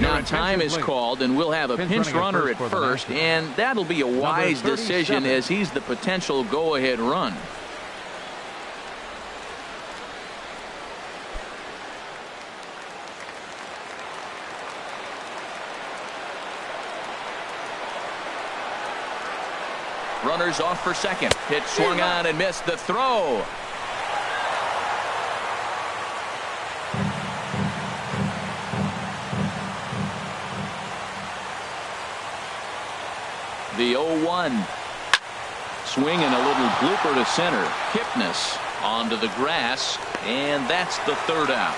Now time is called, and we'll have a pinch runner at first, and that'll be a wise decision as he's the potential go-ahead run. Runners off for second. Pitch swung on and missed. The throw. The 0-1. Swing and a little blooper to center. Kipnis onto the grass, and that's the 3rd out.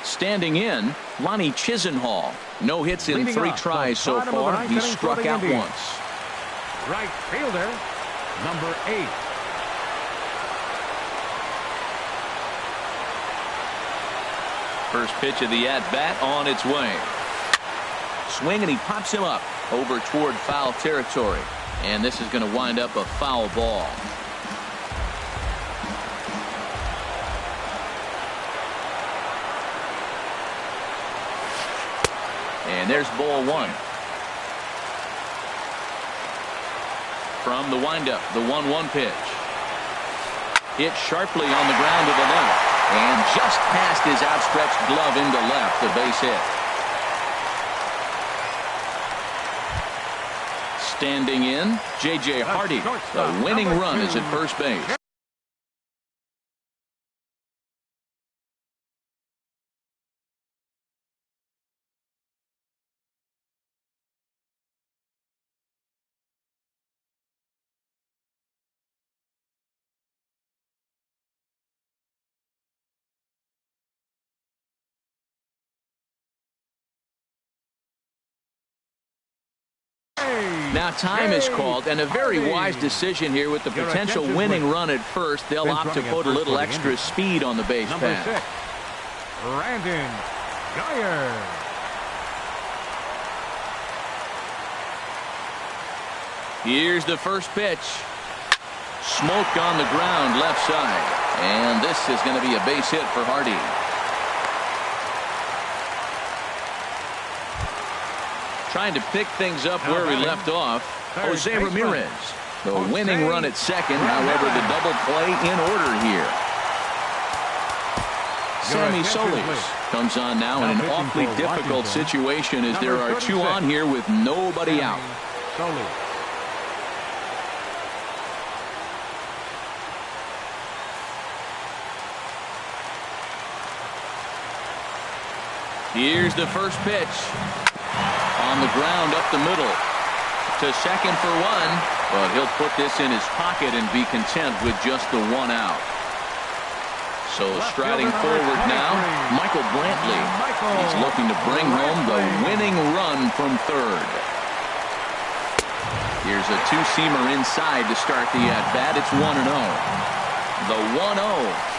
Standing in, Lonnie Chisenhall. No hits in 3 tries so far. He's struck out once. Right fielder, number 8. First pitch of the at-bat on its way. Swing, and he pops him up over toward foul territory. And this is going to wind up a foul ball. And there's ball 1. From the windup, the 1-1 pitch. Hit sharply on the ground to the left. And just past his outstretched glove into left, a base hit. Standing in, J.J. Hardy. The winning run is at first base. Now time is called, and a very wise decision here with the potential winning run at first. They'll opt to put a little extra speed on the base path. 6, Brandon Geyer. Here's the first pitch. Smoked on the ground left side. And this is going to be a base hit for Hardy. Trying to pick things up where we left off. Jose Ramirez. The winning run at second. However, the double play in order here. Sammy Solis comes on now in an awfully difficult situation as there are 2 on here with nobody out. Here's the first pitch. On the ground up the middle. To second for one. But he'll put this in his pocket and be content with just the one out. So striding forward now, Michael Brantley. He's looking to bring home the winning run from third. Here's a two-seamer inside to start the at-bat. It's 1-0. The 1-0.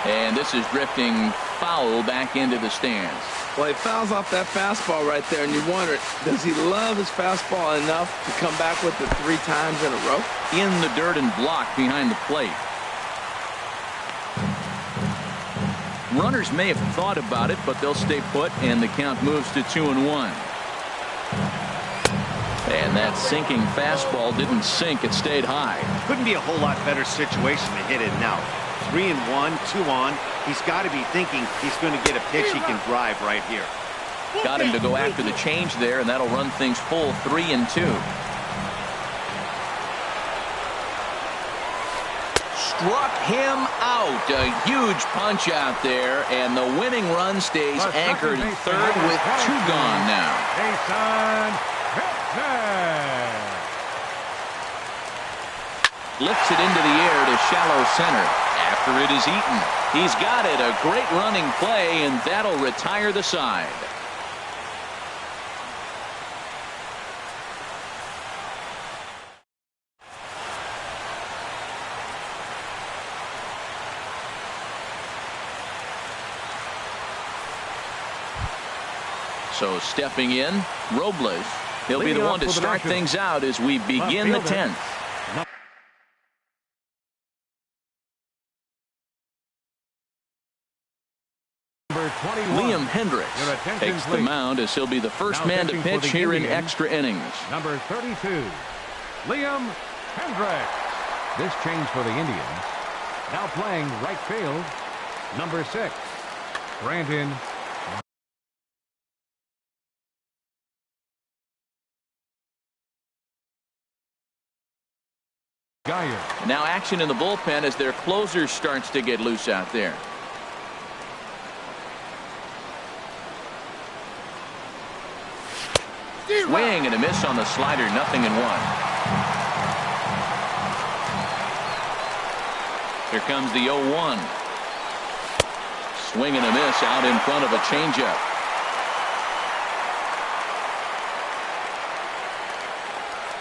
And this is drifting foul back into the stands. Well, he fouls off that fastball right there, and you wonder, does he love his fastball enough to come back with it 3 times in a row? In the dirt and blocked behind the plate. Runners may have thought about it, but they'll stay put, and the count moves to 2-1. And that sinking fastball didn't sink. It stayed high. Couldn't be a whole lot better situation to hit it now. 3-1, 2 on. He's got to be thinking he's going to get a pitch he can drive right here. Got him to go after the change there, and that'll run things full 3-2. Struck him out. A huge punch out there, and the winning run stays anchored in third with 2 gone now. Lifts it into the air to shallow center. After it is eaten. He's got it. A great running play, and that'll retire the side. So stepping in, Robles. He'll be the one to start things out as we begin the 10th. Liam Hendricks takes the mound as he'll be the first man to pitch here in extra innings. Number 32, Liam Hendricks. This change for the Indians. Now playing right field, number 6, Brandon. Geyer. Now action in the bullpen as their closer starts to get loose out there. Swing and a miss on the slider. 0-1. Here comes the 0-1. Swing and a miss out in front of a changeup.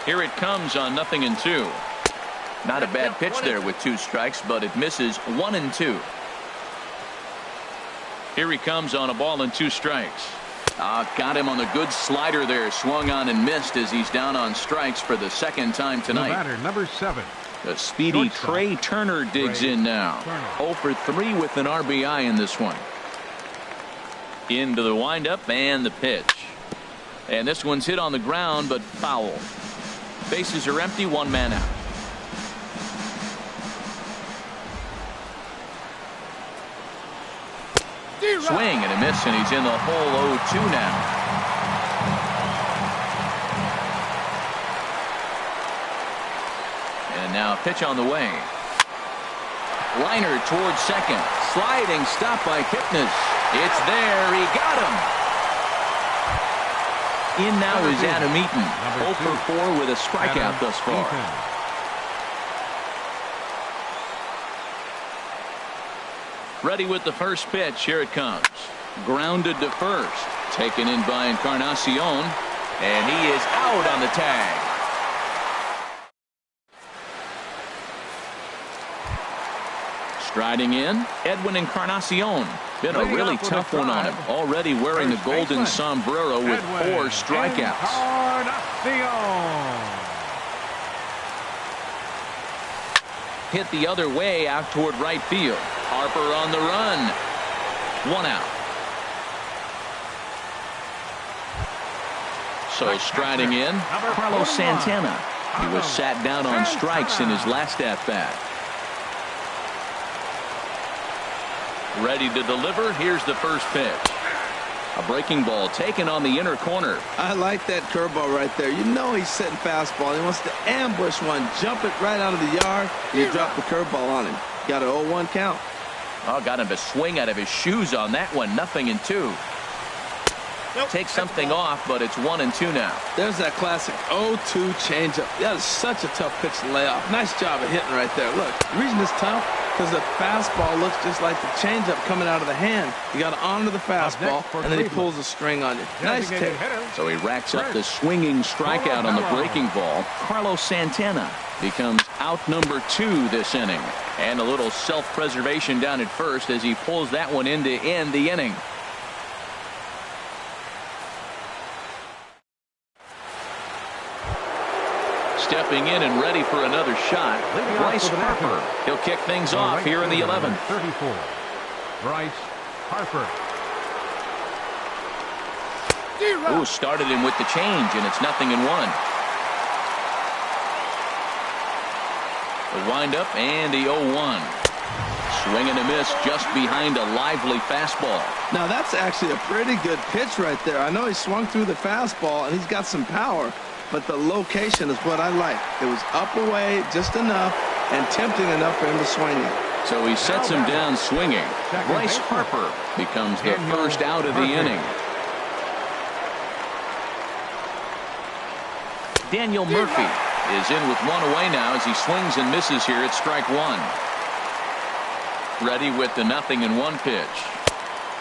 Here it comes on 0-2. Not a bad pitch there with 2 strikes, but it misses 1-2. Here he comes on a ball and 2 strikes. Got him on the good slider there. Swung on and missed as he's down on strikes for the 2nd time tonight. The batter, number 7. The speedy Trey Turner digs in now. 0 for 3 with an RBI in this one. Into the windup and the pitch. And this one's hit on the ground, but foul. Bases are empty, 1 man out. Swing and a miss, and he's in the hole 0-2 now. And now a pitch on the way. Liner towards second. Sliding stop by Kipnis. It's there. He got him. In now is Adam Eaton. 0 for 4 with a strikeout thus far. Ready with the first pitch. Here it comes. Grounded to first. Taken in by Encarnacion. And he is out on the tag. Striding in, Edwin Encarnacion. Been a really tough one on him. Already wearing the golden sombrero with 4 strikeouts. Hit the other way out toward right field. Harper on the run. 1 out. So striding in, Carlos Santana. He was sat down on strikes in his last at-bat. Ready to deliver. Here's the first pitch. A breaking ball taken on the inner corner. I like that curveball right there. You know he's setting fastball. He wants to ambush one, jump it right out of the yard. You drop the curveball on him. Got an 0-1 count. Oh, got him to swing out of his shoes on that one. 0-2. Take something off, but it's 1-2 now. There's that classic 0-2 changeup. That is such a tough pitch to lay off. Nice job of hitting right there. Look, the reason it's tough because the fastball looks just like the changeup coming out of the hand. You got to honor the fastball, and then he pulls the string on you. Nice take. So he racks up the swinging strikeout on the breaking ball. Carlos Santana becomes out number 2 this inning. And a little self-preservation down at first as he pulls that one in to end the inning. Stepping in and ready for another shot, Bryce Harper. He'll kick things off here in the 11th. 34. Bryce Harper. Ooh, started him with the change, and it's 0-1. The windup and the 0-1. Swing and a miss just behind a lively fastball. Now that's actually a pretty good pitch right there. I know he swung through the fastball, and he's got some power. But the location is what I like. It was up away just enough and tempting enough for him to swing it. So he sets him down swinging. Bryce Harper becomes the first out of the inning. Daniel Murphy is in with one away now as he swings and misses here at strike 1. Ready with the 0-1 pitch.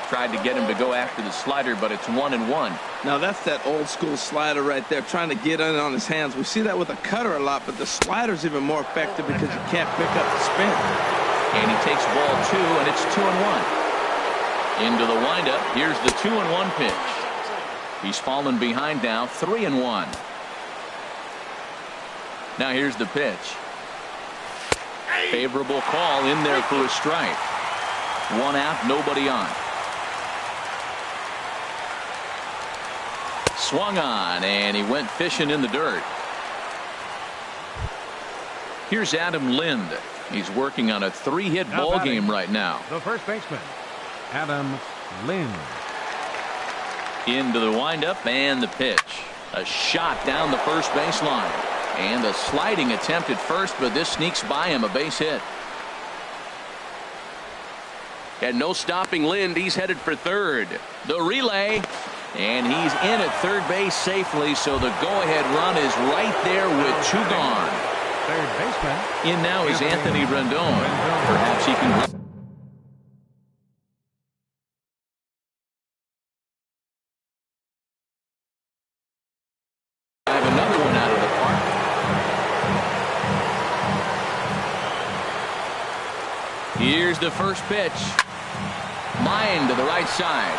Tried to get him to go after the slider, but it's 1-1. Now that's that old school slider right there, trying to get in on his hands. We see that with a cutter a lot, but the slider's even more effective because you can't pick up the spin. And he takes ball 2, and it's 2-1. Into the windup. Here's the 2-1 pitch. He's fallen behind now, 3-1. Now here's the pitch. Favorable call in there for a strike. 1 out, nobody on. Swung on, and he went fishing in the dirt. Here's Adam Lind. He's working on a 3-hit ball game right now. The first baseman, Adam Lind. Into the windup and the pitch. A shot down the first baseline. And a sliding attempt at first, but this sneaks by him, a base hit. And no stopping Lind. He's headed for third. The relay. And he's in at third base safely, so the go-ahead run is right there with 2 gone. Third baseman. In now is Anthony Rendon. Perhaps he can. Have another one out of the park. Here's the first pitch. Line to the right side.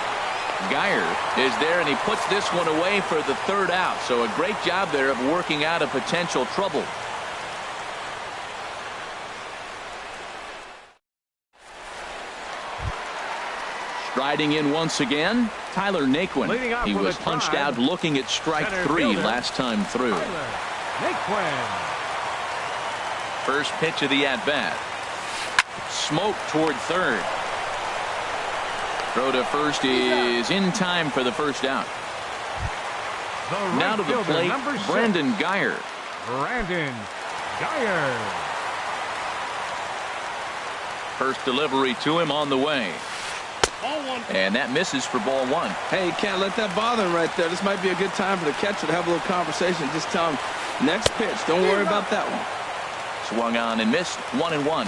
Geyer is there, and he puts this one away for the 3rd out. So a great job there of working out a potential trouble. Striding in once again, Tyler Naquin. He was punched out looking at strike 3 last time through. First pitch of the at-bat. Smoke toward third. Throw to first is in time for the first out. Now to the plate, Brandon Geyer. Brandon Geyer. First delivery to him on the way. And that misses for ball 1. Hey, you can't let that bother him right there. This might be a good time for the catcher to have a little conversation. Just tell him, next pitch, don't worry about that one. Swung on and missed, 1-1.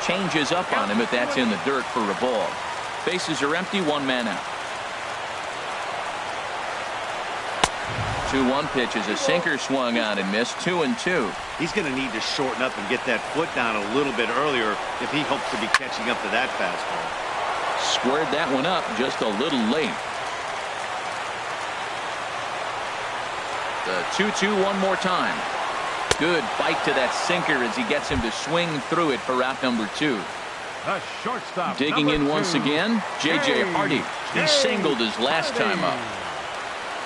Changes up on him, but that's in the dirt for a ball. Bases are empty, 1 man out. 2-1 pitch is a sinker, swung on and missed, 2-2. He's going to need to shorten up and get that foot down a little bit earlier if he hopes to be catching up to that fastball. Squared that one up just a little late. The 2-2 one more time. Good bite to that sinker as he gets him to swing through it for out number 2. The shortstop. Digging in once again, J.J. Hardy. He singled his last time up.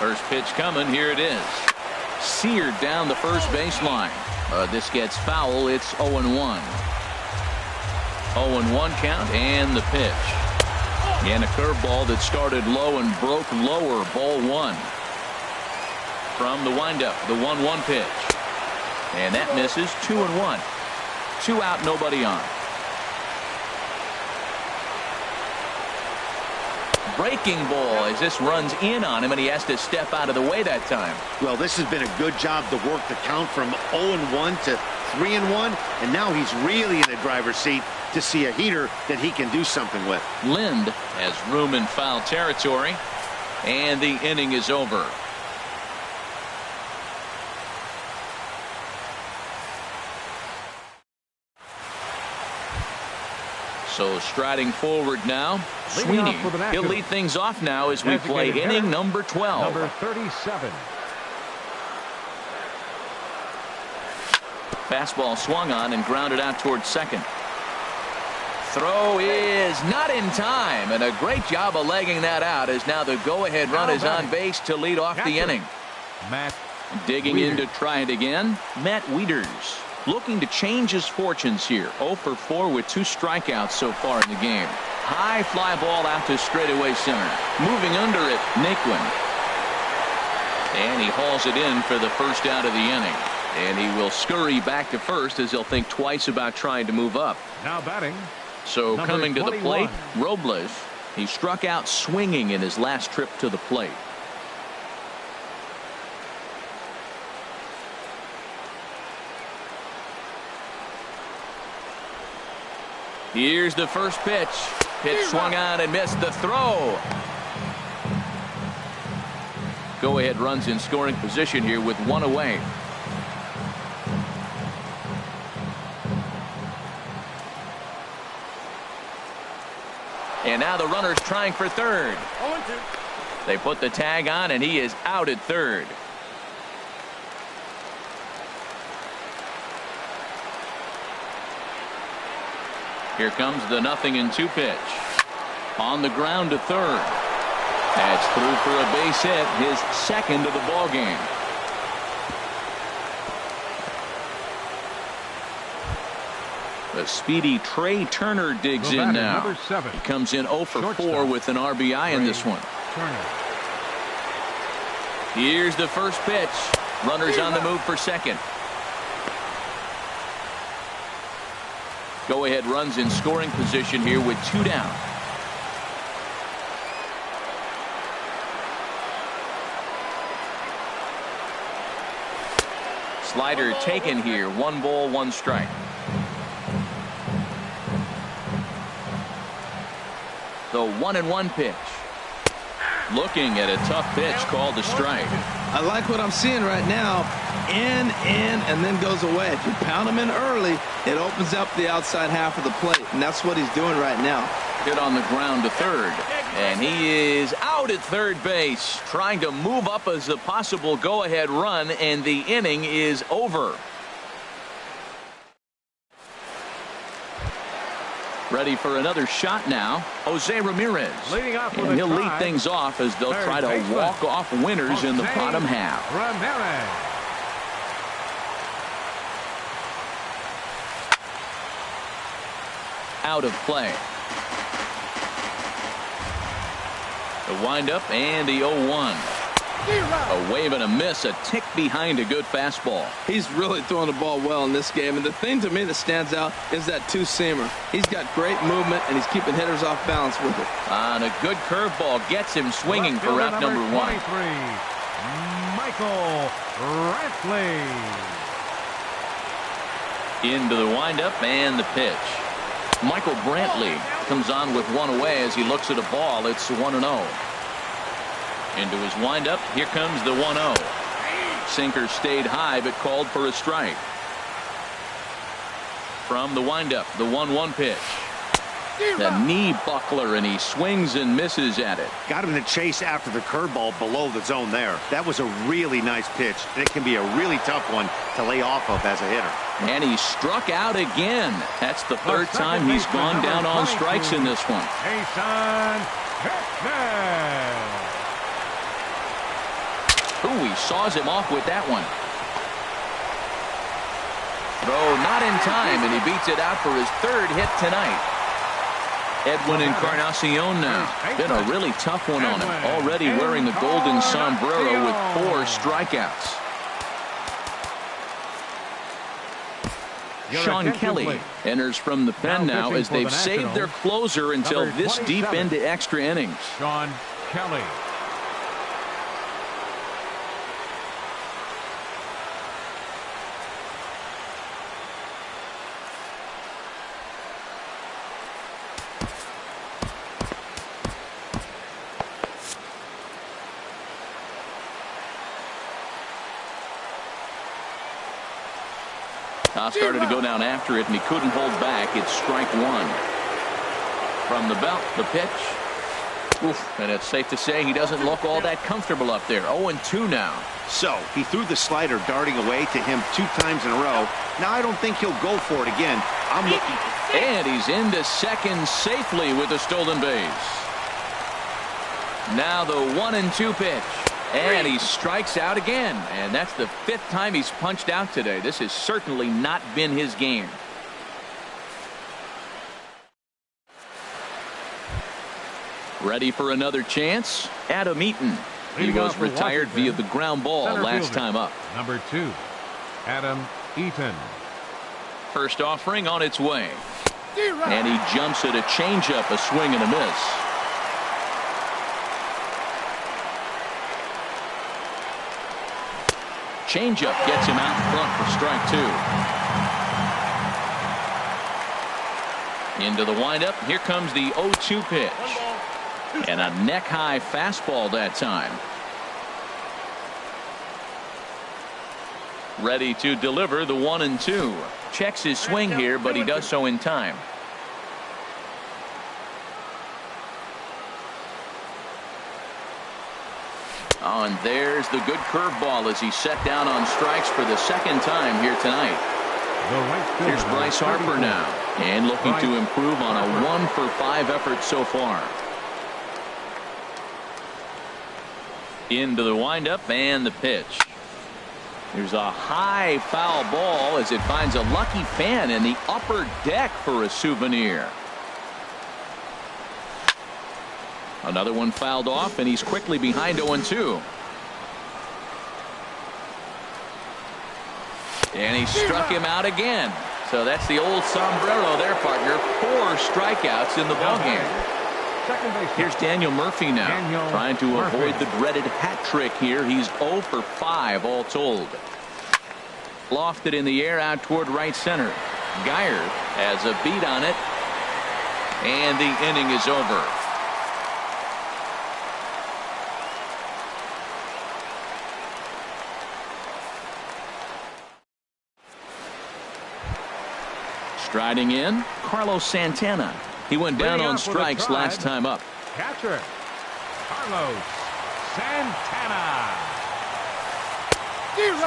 First pitch coming. Here it is. Seared down the first baseline. This gets foul. It's 0-1. 0-1 count and the pitch. And a curveball that started low and broke lower. Ball 1. From the windup, the 1-1 pitch. And that misses, 2-1. 2 out, nobody on. Breaking ball as this runs in on him, and he has to step out of the way that time. Well, this has been a good job to work the count from 0-1 to 3-1, and now he's really in the driver's seat to see a heater that he can do something with. Lind has room in foul territory, and the inning is over. So striding forward now, Sweeney. He'll lead things off now as we play inning number 12. Number 37. Fastball swung on and grounded out towards second. Throw is not in time, and a great job of legging that out as now the go-ahead run is on base to lead off the inning. Matt Digging in to try it again, Matt Wieters. Looking to change his fortunes here. 0 for 4 with 2 strikeouts so far in the game. High fly ball out to straightaway center. Moving under it, Naquin. And he hauls it in for the first out of the inning. And he will scurry back to first as he'll think twice about trying to move up. now batting. So Number coming to the 21. plate, Robles. He struck out swinging in his last trip to the plate. Here's the first pitch. Pitch swung on and missed. The throw. Go ahead runs in scoring position here with 1 away. And now the runner's trying for third. They put the tag on and he is out at third. Here comes the 0-2 pitch. On the ground to third. That's through for a base hit, his second of the ball game. The speedy Trey Turner digs in now. Number 7. He comes in 0 for 4 Shortstop. with an RBI in this one. Turner. Here's the first pitch. Runners on the move for second. Go ahead runs in scoring position here with 2 down. Slider taken here. 1 ball, 1 strike. The 1-1 pitch. Looking at a tough pitch called a strike. I like what I'm seeing right now. In, and then goes away. If you pound him in early, it opens up the outside half of the plate, and that's what he's doing right now. Hit on the ground to third, and he is out at third base, trying to move up as a possible go-ahead run, and the inning is over. Ready for another shot now, Jose Ramirez. Leading off with And a he'll lead try. things off as they'll Third try to baseman, walk off winners in the Jose bottom half. Ramirez. Out of play. The windup and the 0-1. A wave and a miss, a tick behind a good fastball. He's really throwing the ball well in this game, and the thing to me that stands out is that 2-seamer. He's got great movement, and he's keeping hitters off balance with it. On a good curveball gets him swinging for route number 1. 23, Michael Brantley. Into the windup and the pitch. Michael Brantley comes on with 1 away as he looks at a ball. It's 1-0. Into his windup. Here comes the 1-0. Sinker stayed high but called for a strike. From the windup, the 1-1 pitch. The knee buckler, and he swings and misses at it. Got him to chase after the curveball below the zone there. That was a really nice pitch, and it can be a really tough one to lay off of as a hitter. And he struck out again. That's the third time he's gone down on strikes in this one. Jason Hickman. Ooh, he saws him off with that one. Throw not in time, and he beats it out for his 3rd hit tonight. Edwin Encarnacion now. Been a really tough one on him. Already wearing the golden sombrero with 4 strikeouts. Sean Kelly enters from the pen now as they've saved their closer until this deep into extra innings. Sean Kelly. Started to go down after it, and he couldn't hold back. It's strike one. From the belt, the pitch. Oof, and it's safe to say he doesn't look all that comfortable up there. 0-2 now. So he threw the slider darting away to him 2 times in a row. Now I don't think he'll go for it again. I'm looking. And he's into second safely with a stolen base. Now the 1-2 pitch. And he strikes out again. And that's the 5th time he's punched out today. This has certainly not been his game. Ready for another chance? Adam Eaton. He was retired via the ground ball last time up. Number 2, Adam Eaton. First offering on its way. And he jumps at a changeup, a swing and a miss. Changeup gets him out in front for strike 2. Into the windup. Here comes the 0-2 pitch. And a neck-high fastball that time. Ready to deliver the 1-2. Checks his swing here, but he does so in time. Oh, and there's the good curveball as he's set down on strikes for the 2nd time here tonight. Here's Bryce Harper now, and looking to improve on a 1-for-5 effort so far. Into the windup and the pitch. There's a high foul ball as it finds a lucky fan in the upper deck for a souvenir. Another one fouled off, and he's quickly behind 0-2. And he struck him out again. So that's the old sombrero there, partner. 4 strikeouts in the ballgame. Here's Daniel Murphy now, trying to avoid the dreaded hat trick here. He's 0 for 5 all told. Lofted in the air out toward right center. Geyer has a beat on it. And the inning is over. Striding in, Carlos Santana. He went down on strikes last time up. Catcher, Carlos Santana.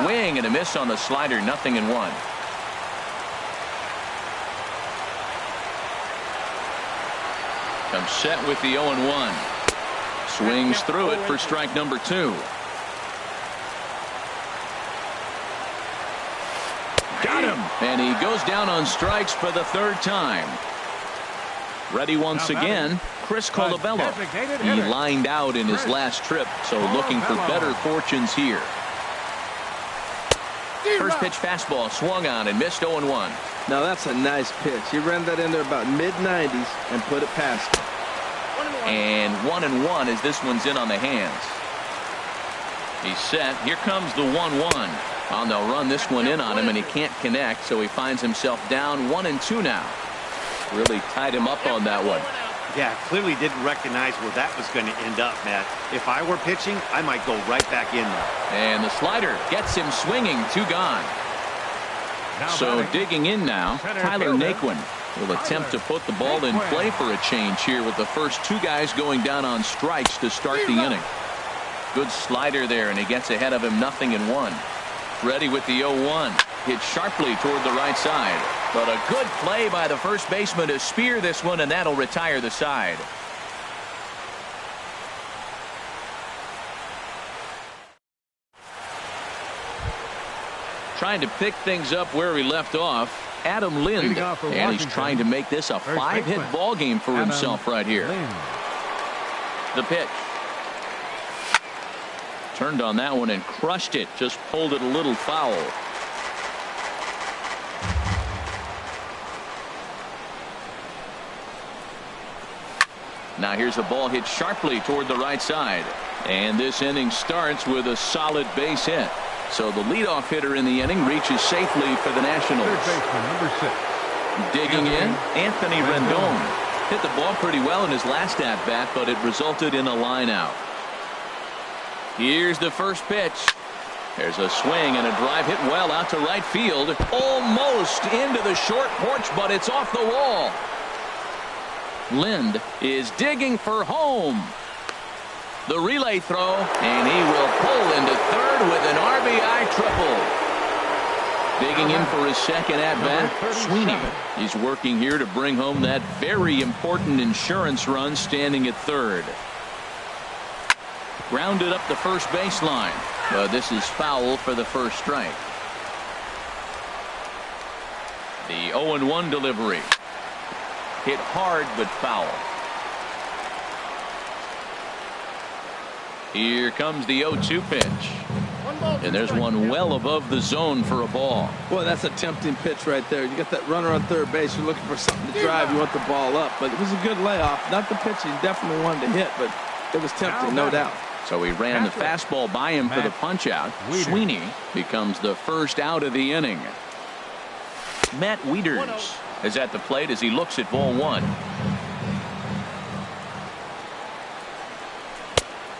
Swing and a miss on the slider, 0-1. Comes set with the 0-1. Swings through it for strike number 2. Got him. And he goes down on strikes for the 3rd time. Ready once again, Chris Colabello. He lined out in his last trip, so looking for better fortunes here. First pitch fastball swung on and missed 0-1. Now that's a nice pitch. He ran that in there about mid-90s and put it past him. And 1-1 as this one's in on the hands. He's set. Here comes the 1-1. And they'll run this one in on him, and he can't connect, so he finds himself down 1-2 now. Really tied him up on that one. Yeah, clearly didn't recognize where that was going to end up, Matt. If I were pitching, I might go right back in there. And the slider gets him swinging. 2 gone. So digging in now, Tyler Naquin will attempt to put the ball in play for a change here with the first 2 guys going down on strikes to start the inning. Good slider there, and he gets ahead of him 0-1. Ready with the 0-1. Hit sharply toward the right side. But a good play by the first baseman to spear this one, and that'll retire the side. Trying to pick things up where we left off, Adam Lind. And he's trying to make this a 5-hit ball game for himself right here. The pitch. Turned on that one and crushed it. Just pulled it a little foul. Now here's a ball hit sharply toward the right side. And this inning starts with a solid base hit. So the leadoff hitter in the inning reaches safely for the Nationals. Third baseman, number 6. Digging in, Anthony Rendon. Hit the ball pretty well in his last at-bat, but it resulted in a line out. Here's the first pitch. There's a swing and a drive hit well out to right field. Almost into the short porch, but it's off the wall. Lind is digging for home. The relay throw, and he will pull into third with an RBI triple. Digging in for his second at-bat, Sweeney. He's working here to bring home that very important insurance run, standing at third. Grounded up the first baseline, but this is foul for the first strike. The 0-1 delivery. Hit hard but foul. Here comes the 0-2 pitch. And there's one well above the zone for a ball. Boy, that's a tempting pitch right there. You got that runner on third base. You're looking for something to drive. You want the ball up. But it was a good layoff. Not the pitch he definitely wanted to hit, but it was tempting, no doubt. So he ran the fastball by him for the punch out. Sweeney becomes the first out of the inning. Matt Wieters is at the plate as he looks at ball one.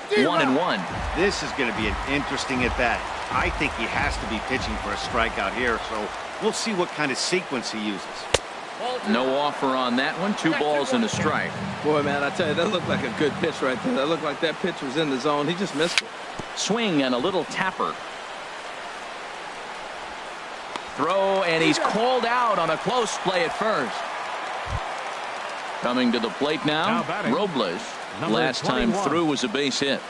1-1. This is going to be an interesting at bat. I think he has to be pitching for a strikeout here, so we'll see what kind of sequence he uses. No offer on that one. 2 balls and a strike. Boy, man, I tell you, that looked like a good pitch right there. That looked like that pitch was in the zone. He just missed it. Swing and a little tapper. Throw, and he's called out on a close play at first. Coming to the plate now, Robles. Last time through was a base hit.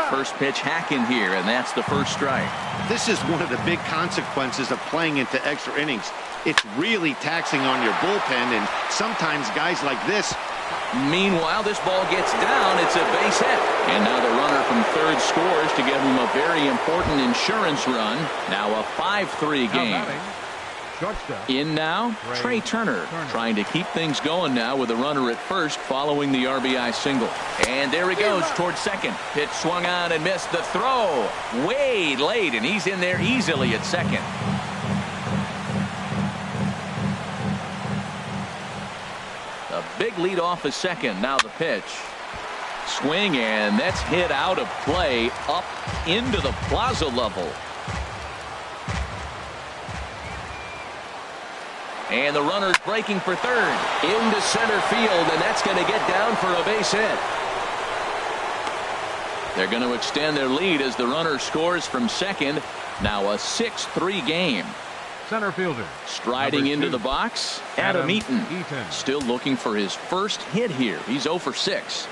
First pitch hacking here, and that's the first strike. This is one of the big consequences of playing into extra innings. It's really taxing on your bullpen, and sometimes guys like this. Meanwhile, this ball gets down. It's a base hit. And now the runner from third scores to give him a very important insurance run. Now a 5-3 game. In now, Trey Turner trying to keep things going now with a runner at first following the RBI single. And there he goes towards second. Pitch swung on and missed. The throw way late, and he's in there easily at second. A big lead off a second. Now the pitch. Swing, and that's hit out of play up into the plaza level. And the runner's breaking for third into center field, and that's going to get down for a base hit. They're going to extend their lead as the runner scores from second. Now a 6-3 game. Center fielder striding into the box, Adam Eaton. Still looking for his first hit here. He's 0 for 6.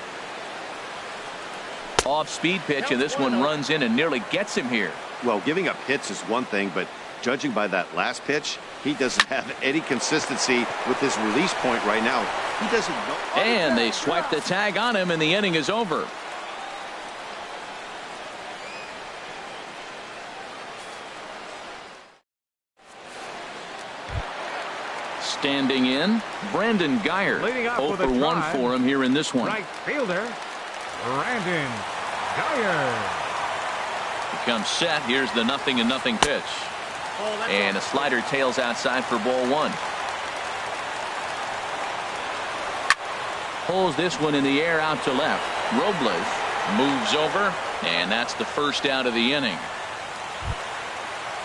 Off speed pitch, and this one runs in and nearly gets him here. Well, giving up hits is one thing, but judging by that last pitch, he doesn't have any consistency with his release point right now. He doesn't know. And they swipe the tag on him, and the inning is over. Standing in, Brandon Guyer. 0 for 1 for him here in this one. Right fielder, Brandon Guyer. He comes set. Here's the 0-0 pitch. And a slider tails outside for ball one. Pulls this one in the air out to left. Robles moves over, and that's the first out of the inning.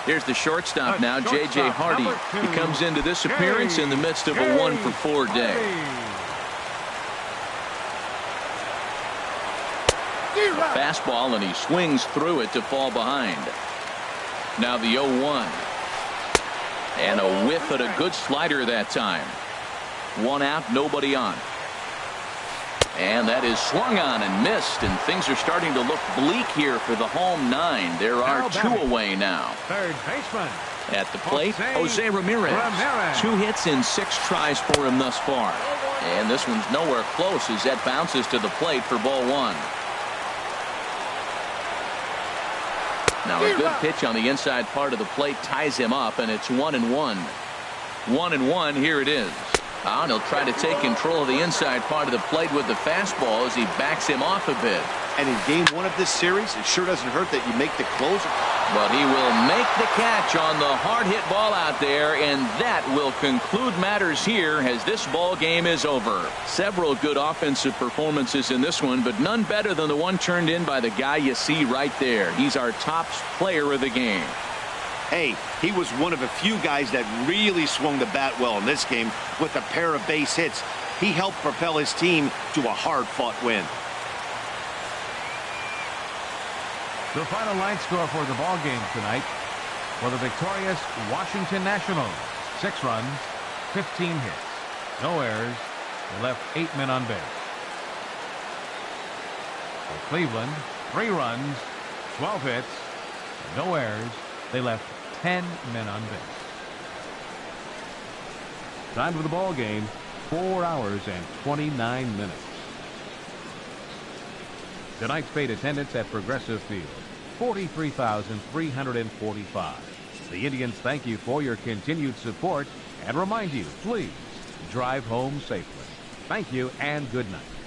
Here's the shortstop now, J.J. Hardy. He comes into this appearance in the midst of a 1 for 4 day. A fastball, and he swings through it to fall behind. Now the 0-1. And a whiff at a good slider that time. 1 out, nobody on. And that is swung on and missed, and things are starting to look bleak here for the home 9. There are 2 away now. Third baseman at the plate, Jose Ramirez. 2 hits in 6 tries for him thus far. And this one's nowhere close as that bounces to the plate for ball 1. Now a good pitch on the inside part of the plate ties him up, and it's 1-1. 1-1. Here it is. And he'll try to take control of the inside part of the plate with the fastball as he backs him off a bit. And in game 1 of this series, it sure doesn't hurt that you make the closer. But he will make the catch on the hard hit ball out there, and that will conclude matters here as this ball game is over. Several good offensive performances in this one, but none better than the one turned in by the guy you see right there. He's our top player of the game. Hey, he was one of a few guys that really swung the bat well in this game with a pair of base hits. He helped propel his team to a hard-fought win. The final line score for the ball game tonight for the victorious Washington Nationals: 6 runs, 15 hits, no errors. They left 8 men on base. For Cleveland, 3 runs, 12 hits, no errors. They left 10 men on base. Time for the ball game: 4 hours and 29 minutes. Tonight's paid attendance at Progressive Field, 43,345. The Indians thank you for your continued support and remind you, please drive home safely. Thank you and good night.